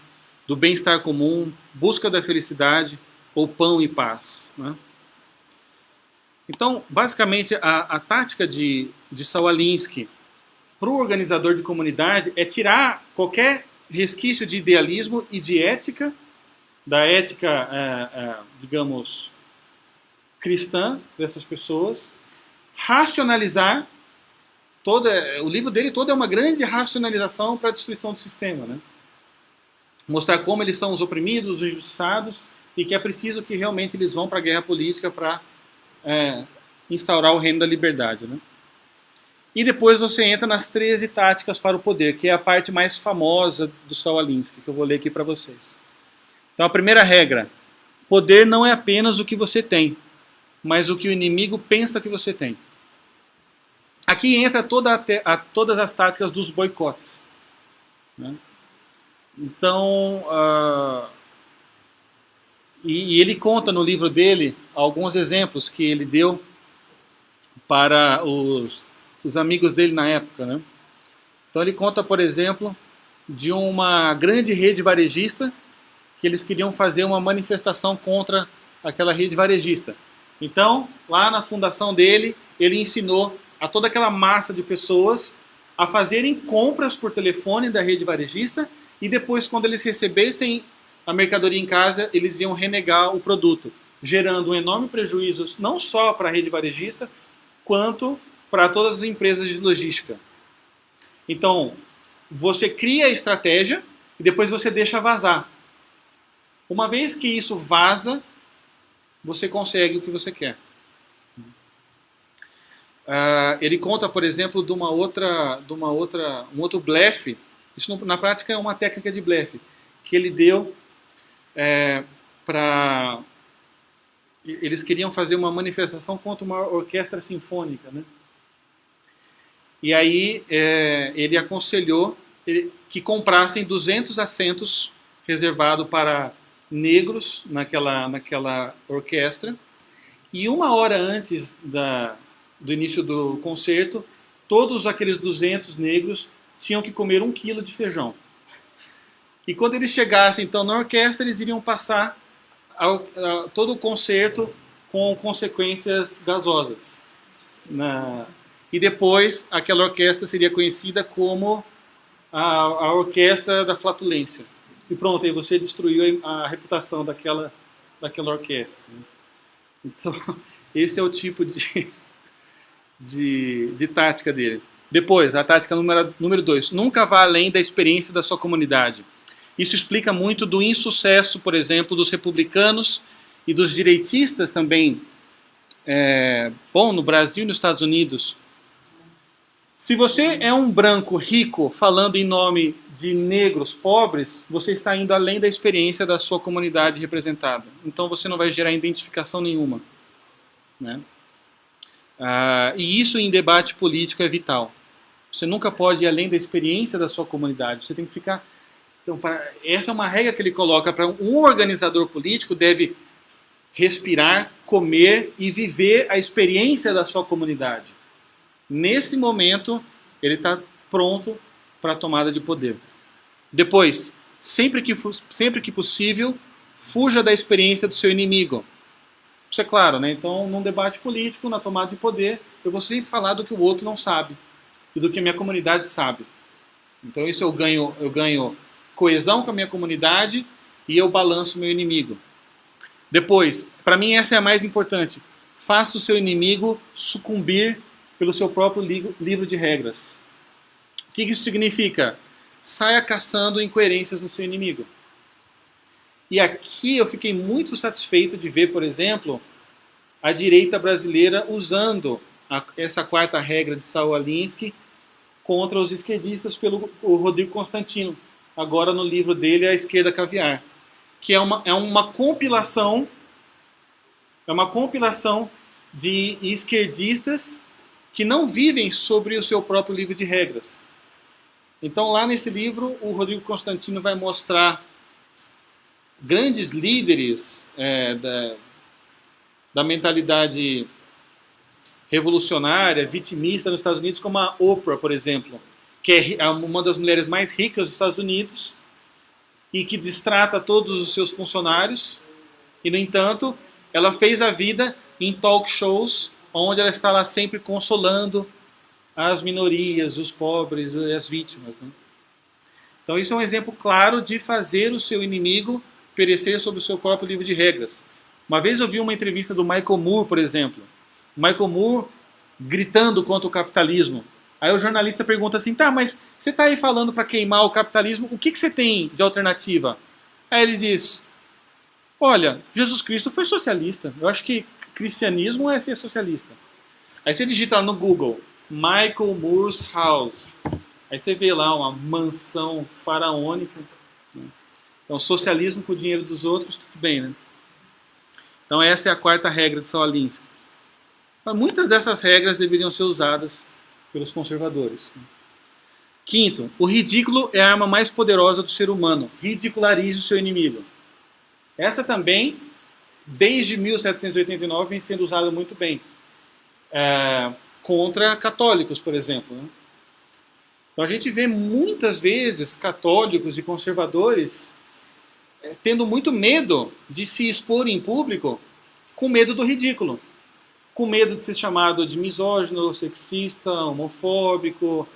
do bem-estar comum, busca da felicidade ou pão e paz. Né? Então, basicamente, a tática de Saul Alinsky para o organizador de comunidade é tirar qualquer resquício de idealismo e de ética, da ética, digamos, cristã dessas pessoas, racionalizar o livro dele todo é uma grande racionalização para a destruição do sistema, né? Mostrar como eles são os oprimidos, os injustiçados, e que é preciso que realmente eles vão para a guerra política para instaurar o reino da liberdade, né? E depois você entra nas 13 táticas para o poder, que é a parte mais famosa do Saul Alinsky, que eu vou ler aqui para vocês. Então a primeira regra: poder não é apenas o que você tem, mas o que o inimigo pensa que você tem. Aqui entra todas as táticas dos boicotes, né? Então, e ele conta no livro dele alguns exemplos que ele deu para os amigos dele na época, né? Então ele conta, por exemplo, de uma grande rede varejista que eles queriam fazer uma manifestação contra aquela rede varejista. Então, lá na fundação dele, ele ensinou a toda aquela massa de pessoas a fazerem compras por telefone da rede varejista, e depois, quando eles recebessem a mercadoria em casa, eles iam renegar o produto, gerando um enorme prejuízo não só para a rede varejista, quanto para todas as empresas de logística. Então, você cria a estratégia e depois você deixa vazar. Uma vez que isso vaza, você consegue o que você quer. Ele conta, por exemplo, de um outro blefe. Isso na prática é uma técnica de blefe que ele deu para... Eles queriam fazer uma manifestação contra uma orquestra sinfônica, né? E aí ele aconselhou que comprassem 200 assentos reservados para negros naquela orquestra, e 1 hora antes do início do concerto, todos aqueles 200 negros tinham que comer 1 quilo de feijão. E quando eles chegassem então na orquestra, eles iriam passar todo o concerto com consequências gasosas. E depois aquela orquestra seria conhecida como a orquestra da flatulência. E pronto, aí você destruiu a reputação daquela orquestra. Então, esse é o tipo de tática dele. Depois, a tática número 2. Nunca vá além da experiência da sua comunidade. Isso explica muito do insucesso, por exemplo, dos republicanos e dos direitistas também, no Brasil e nos Estados Unidos. Se você é um branco rico falando em nome de negros pobres, você está indo além da experiência da sua comunidade representada. Então você não vai gerar identificação nenhuma, né? E isso em debate político é vital. Você nunca pode ir além da experiência da sua comunidade. Você tem que ficar... Então, essa é uma regra que ele coloca para um organizador político: deve respirar, comer e viver a experiência da sua comunidade. Nesse momento, ele está pronto para a tomada de poder. Depois, sempre que possível, fuja da experiência do seu inimigo. Isso é claro, né? Então, num debate político, na tomada de poder, eu vou sempre falar do que o outro não sabe e do que a minha comunidade sabe. Então, isso eu ganho coesão com a minha comunidade e eu balanço o meu inimigo. Depois, para mim essa é a mais importante: faça o seu inimigo sucumbir pelo seu próprio livro de regras. O que isso significa? Saia caçando incoerências no seu inimigo. E aqui eu fiquei muito satisfeito de ver, por exemplo, a direita brasileira usando essa 4ª regra de Saul Alinsky contra os esquerdistas pelo Rodrigo Constantino, agora no livro dele A Esquerda Caviar, que é uma compilação de esquerdistas que não vivem sobre o seu próprio livro de regras. Então, lá nesse livro, o Rodrigo Constantino vai mostrar grandes líderes da mentalidade revolucionária, vitimista nos Estados Unidos, como a Oprah, por exemplo, que é uma das mulheres mais ricas dos Estados Unidos e que destrata todos os seus funcionários. E, no entanto, ela fez a vida em talk shows, onde ela está lá sempre consolando as minorias, os pobres e as vítimas, né? Então isso é um exemplo claro de fazer o seu inimigo perecer sobre o seu próprio livro de regras. Uma vez eu vi uma entrevista do Michael Moore, por exemplo. Michael Moore gritando contra o capitalismo. Aí o jornalista pergunta assim, tá, mas você está aí falando para queimar o capitalismo, o que você tem de alternativa? Aí ele diz, olha, Jesus Cristo foi socialista, eu acho que cristianismo é ser socialista. Aí você digita no Google, Michael Moore's House, aí você vê lá uma mansão faraônica, né? Então socialismo com o dinheiro dos outros, tudo bem, né? Então essa é a quarta regra de Saul Alinsky. Mas muitas dessas regras deveriam ser usadas pelos conservadores. Quinto, o ridículo é a arma mais poderosa do ser humano. Ridicularize o seu inimigo. Essa também, desde 1789, vem sendo usada muito bem. Contra católicos, por exemplo, né? Então a gente vê muitas vezes católicos e conservadores tendo muito medo de se expor em público, com medo do ridículo, com medo de ser chamado de misógino, sexista, homofóbico,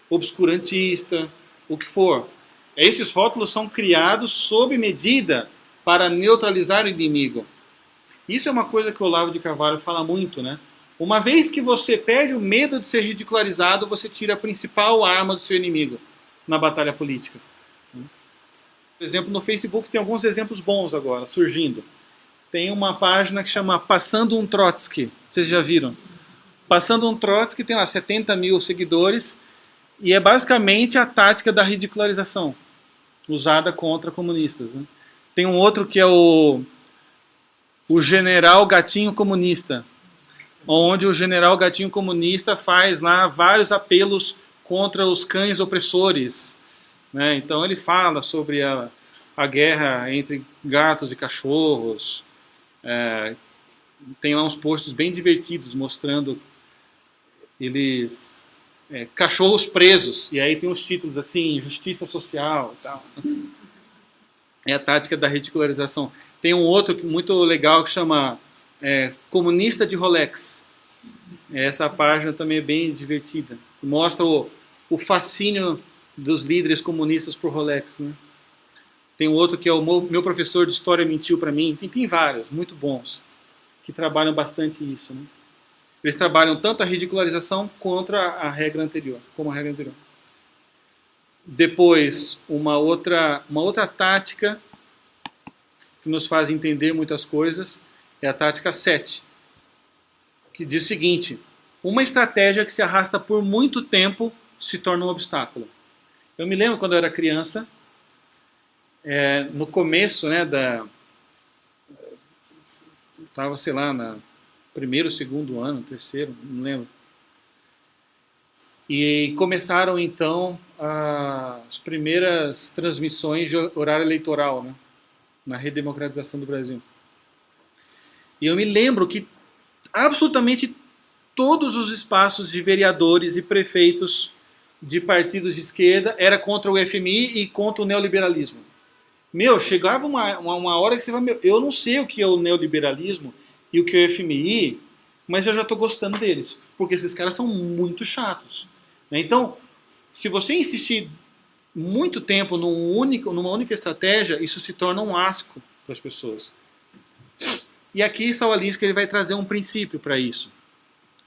obscurantista, o que for. Esses rótulos são criados sob medida para neutralizar o inimigo. Isso é uma coisa que o Olavo de Carvalho fala muito, né? Uma vez que você perde o medo de ser ridicularizado, você tira a principal arma do seu inimigo na batalha política. Por exemplo, no Facebook tem alguns exemplos bons agora, surgindo. Tem uma página que chama Passando um Trotsky. Vocês já viram? Passando um Trotsky tem lá 70 mil seguidores e é basicamente a tática da ridicularização usada contra comunistas, né? Tem um outro que é o General Gatinho Comunista, onde o General Gatinho Comunista faz lá vários apelos contra os cães opressores, né? Então ele fala sobre a guerra entre gatos e cachorros. Tem lá uns posts bem divertidos mostrando eles cachorros presos, e aí tem uns títulos assim, justiça social e tal. É a tática da ridicularização. Tem um outro muito legal que chama Comunista de Rolex. Essa página também é bem divertida, mostra o fascínio dos líderes comunistas por Rolex, né? Tem um outro que é o Meu Professor de História Mentiu para Mim. Enfim, tem vários, muito bons, que trabalham bastante isso, né? Eles trabalham tanto a ridicularização contra a regra anterior, como a regra anterior. Depois, uma outra tática que nos faz entender muitas coisas é a tática 7, que diz o seguinte: uma estratégia que se arrasta por muito tempo se torna um obstáculo. Eu me lembro quando eu era criança, no começo, né, estava, sei lá, no primeiro, segundo ano, terceiro, não lembro. E começaram, então, as primeiras transmissões de horário eleitoral, né, na redemocratização do Brasil. E eu me lembro que absolutamente todos os espaços de vereadores e prefeitos de partidos de esquerda era contra o FMI e contra o neoliberalismo. Chegava uma hora que você vai... eu não sei o que é o neoliberalismo e o que é o FMI, mas eu já estou gostando deles, porque esses caras são muito chatos. Então, se você insistir muito tempo numa única estratégia, isso se torna um asco para as pessoas. E aqui Saul Alinsky ele vai trazer um princípio para isso,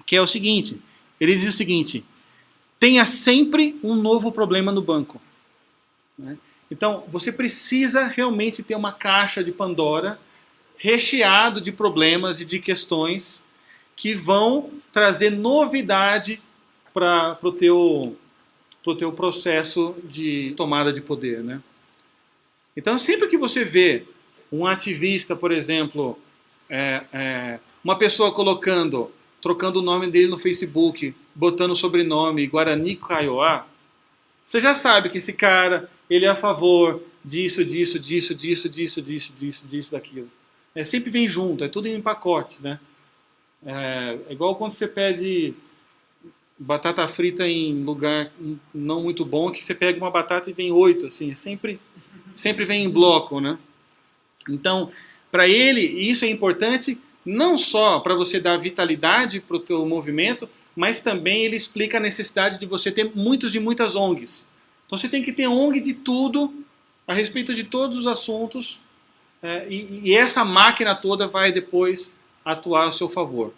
que é o seguinte: ele diz o seguinte: tenha sempre um novo problema no banco, né? Então, você precisa realmente ter uma caixa de Pandora recheado de problemas e de questões que vão trazer novidade para o teu processo de tomada de poder, né? Então, sempre que você vê um ativista, por exemplo, uma pessoa trocando o nome dele no Facebook, botando o sobrenome Guarani Kaiowá, você já sabe que esse cara, ele é a favor disso, daquilo. Sempre vem junto, é tudo em pacote, né? É igual quando você pede batata frita em lugar não muito bom, que você pega uma batata e vem 8, assim, sempre vem em bloco, né? Então, para ele, isso é importante não só para você dar vitalidade para o teu movimento, mas também ele explica a necessidade de você ter muitas e muitas ONGs. Então você tem que ter ONG de tudo, a respeito de todos os assuntos, e essa máquina toda vai depois atuar a seu favor.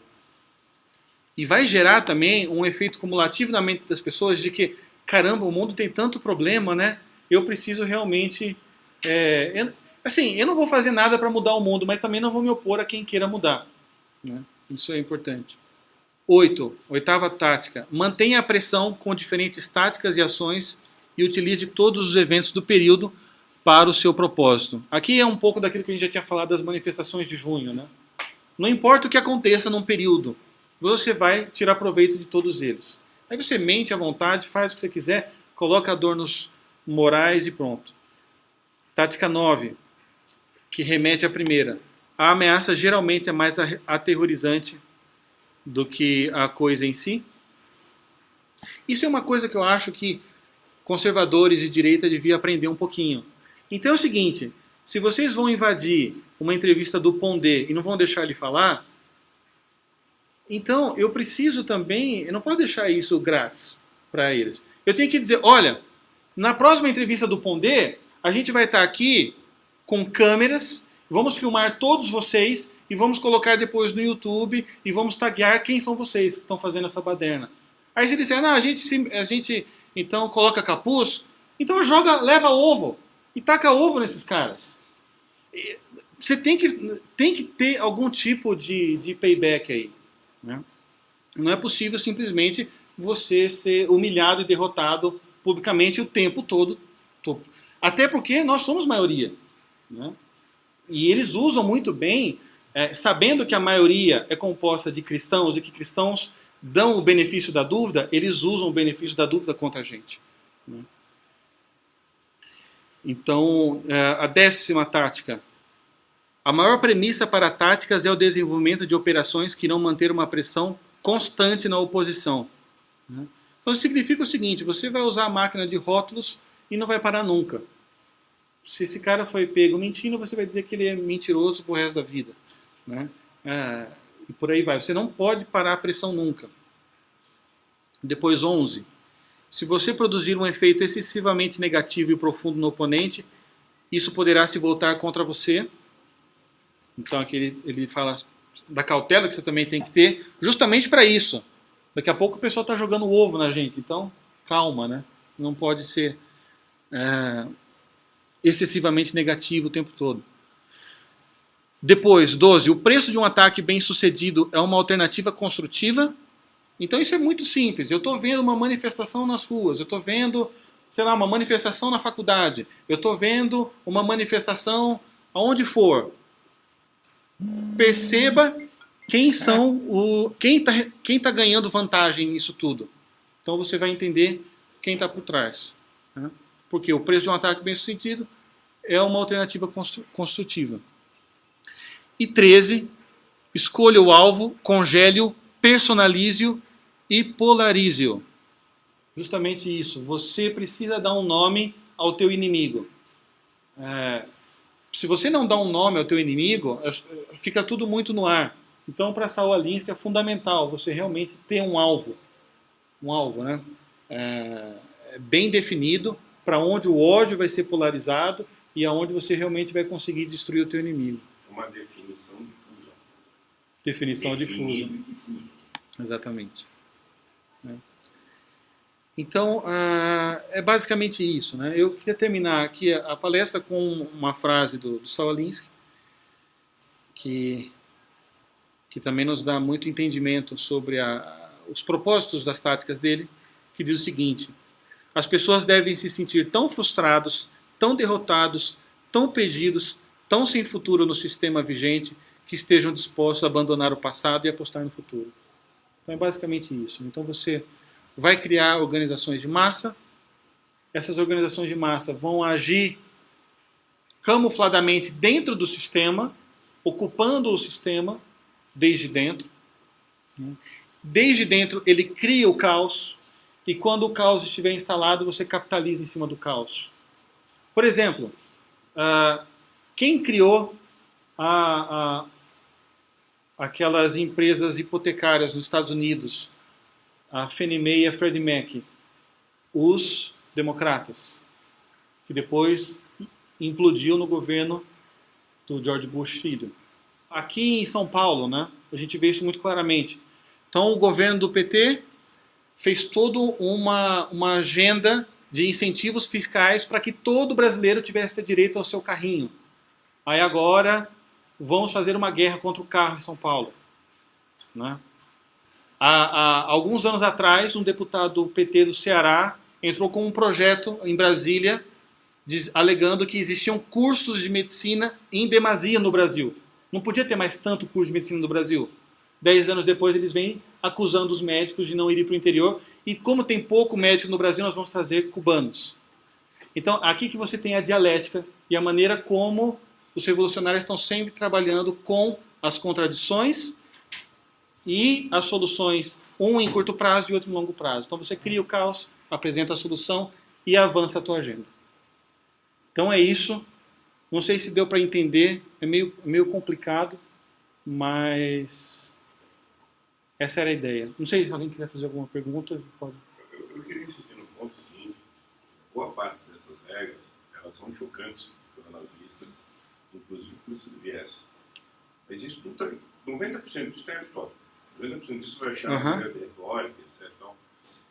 E vai gerar também um efeito cumulativo na mente das pessoas de que, caramba, o mundo tem tanto problema, né? Eu preciso realmente... eu não vou fazer nada para mudar o mundo, mas também não vou me opor a quem queira mudar. Né? Isso é importante. 8. Oitava tática. Mantenha a pressão com diferentes táticas e ações e utilize todos os eventos do período para o seu propósito. Aqui é um pouco daquilo que a gente já tinha falado das manifestações de junho. Né? Não importa o que aconteça num período, você vai tirar proveito de todos eles. Aí você mente à vontade, faz o que você quiser, coloca adornos morais e pronto. Tática 9, que remete à primeira. A ameaça geralmente é mais aterrorizante do que a coisa em si. Isso é uma coisa que eu acho que conservadores de direita deviam aprender um pouquinho. Então é o seguinte, se vocês vão invadir uma entrevista do Pondé e não vão deixar ele falar, então eu preciso também, eu não posso deixar isso grátis para eles. Eu tenho que dizer, olha, na próxima entrevista do Pondé, a gente vai estar aqui com câmeras, vamos filmar todos vocês e vamos colocar depois no YouTube e vamos taguear quem são vocês que estão fazendo essa baderna. Aí você disser, não, a gente então coloca capuz, então leva ovo e taca ovo nesses caras. Você tem que ter algum tipo de payback aí. Né? Não é possível simplesmente você ser humilhado e derrotado publicamente o tempo todo. Até porque nós somos maioria. Né? E eles usam muito bem, sabendo que a maioria é composta de cristãos e que cristãos dão o benefício da dúvida, eles usam o benefício da dúvida contra a gente. Né? Então, a 10ª tática. A maior premissa para táticas é o desenvolvimento de operações que irão manter uma pressão constante na oposição. Né? Então, isso significa o seguinte, você vai usar a máquina de rótulos e não vai parar nunca. Se esse cara foi pego mentindo, você vai dizer que ele é mentiroso pro resto da vida. Né? E por aí vai. Você não pode parar a pressão nunca. Depois 11. Se você produzir um efeito excessivamente negativo e profundo no oponente, isso poderá se voltar contra você. Então aqui ele fala da cautela que você também tem que ter, justamente para isso. Daqui a pouco o pessoal está jogando ovo na gente, então calma, né? Não pode ser excessivamente negativo o tempo todo. Depois, 12. O preço de um ataque bem sucedido é uma alternativa construtiva. Então isso é muito simples. Eu estou vendo uma manifestação nas ruas, eu estou vendo, sei lá, uma manifestação na faculdade, eu estou vendo uma manifestação aonde for. Perceba quem tá ganhando vantagem nisso tudo. Então você vai entender quem está por trás. Né? Porque o preço de um ataque bem sucedido é uma alternativa construtiva. E 13, escolha o alvo, congele-o, personalize-o e polarize-o. Justamente isso. Você precisa dar um nome ao teu inimigo. Se você não dá um nome ao teu inimigo, fica tudo muito no ar. Então, para Saul Alinsky é fundamental você realmente ter um alvo. Um alvo, né? Bem definido, para onde o ódio vai ser polarizado e aonde você realmente vai conseguir destruir o teu inimigo. Uma definição difusa. Definição difusa. Exatamente. Então, é basicamente isso. Né? Eu queria terminar aqui a palestra com uma frase do Saul Alinsky, que também nos dá muito entendimento sobre os propósitos das táticas dele, que diz o seguinte: as pessoas devem se sentir tão frustrados, tão derrotados, tão perdidos, tão sem futuro no sistema vigente, que estejam dispostos a abandonar o passado e apostar no futuro. Então é basicamente isso. Então você vai criar organizações de massa, essas organizações de massa vão agir camufladamente dentro do sistema, ocupando o sistema desde dentro. Desde dentro ele cria o caos, e quando o caos estiver instalado, você capitaliza em cima do caos. Por exemplo, quem criou aquelas empresas hipotecárias nos Estados Unidos, a Fannie Mae e a Freddie Mac? Os democratas, que depois implodiu no governo do George Bush filho. Aqui em São Paulo, né, a gente vê isso muito claramente. Então o governo do PT fez toda uma agenda de incentivos fiscais para que todo brasileiro tivesse direito ao seu carrinho. Aí agora vamos fazer uma guerra contra o carro em São Paulo. Né? Há alguns anos atrás, um deputado do PT do Ceará entrou com um projeto em Brasília alegando que existiam cursos de medicina em demasia no Brasil. Não podia ter mais tanto curso de medicina no Brasil. 10 anos depois eles vêm acusando os médicos de não irem para o interior. E como tem pouco médico no Brasil, nós vamos trazer cubanos. Então, aqui que você tem a dialética e a maneira como os revolucionários estão sempre trabalhando com as contradições e as soluções, um em curto prazo e outro em longo prazo. Então você cria o caos, apresenta a solução e avança a tua agenda. Então é isso. Não sei se deu para entender, é meio complicado, mas essa era a ideia. Não sei se alguém quiser fazer alguma pergunta, pode. Eu queria insistir no ponto seguinte: boa parte dessas regras, elas são chocantes para nazistas, inclusive por esse viés. Mas isso tudo tem, 90% disso tem história. 90% disso vai achar nas regras de retórica, etc.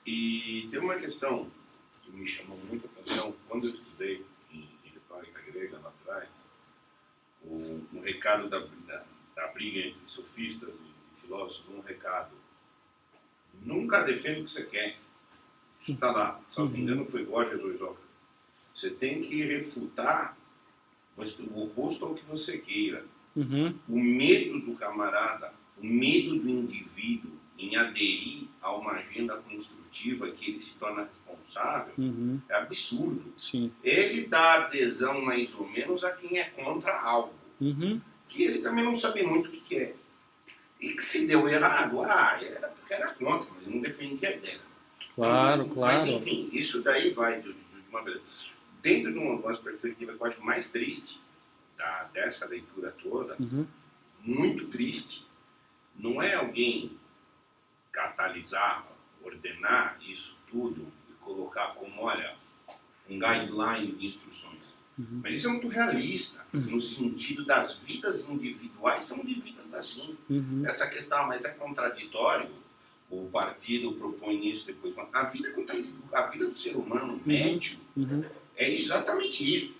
E tem uma questão que me chamou muito a atenção quando eu estudei em retórica grega lá atrás, um recado da briga entre sofistas e filósofos, um recado: nunca defenda o que você quer. Está lá, se não me engano foi Gorgias ou Isócrates. Você tem que refutar o oposto ao que você queira. O medo do camarada, o medo do indivíduo em aderir a uma agenda construtiva que ele se torna responsável, é absurdo. Sim. Ele dá adesão mais ou menos a quem é contra algo, que ele também não sabe muito o que é. E que se deu errado, era porque era contra, mas não defendia a ideia. Claro. Mas enfim, isso daí vai de uma beleza. Dentro de uma perspectiva que eu acho mais triste dessa leitura toda, muito triste, não é alguém catalisar, ordenar isso tudo e colocar como, olha, um guideline de instruções. Mas isso é muito realista, no sentido das vidas individuais são vividas assim. Essa questão, mas é contraditório, o partido propõe isso depois. A vida do ser humano médio é exatamente isso.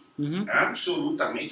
É absolutamente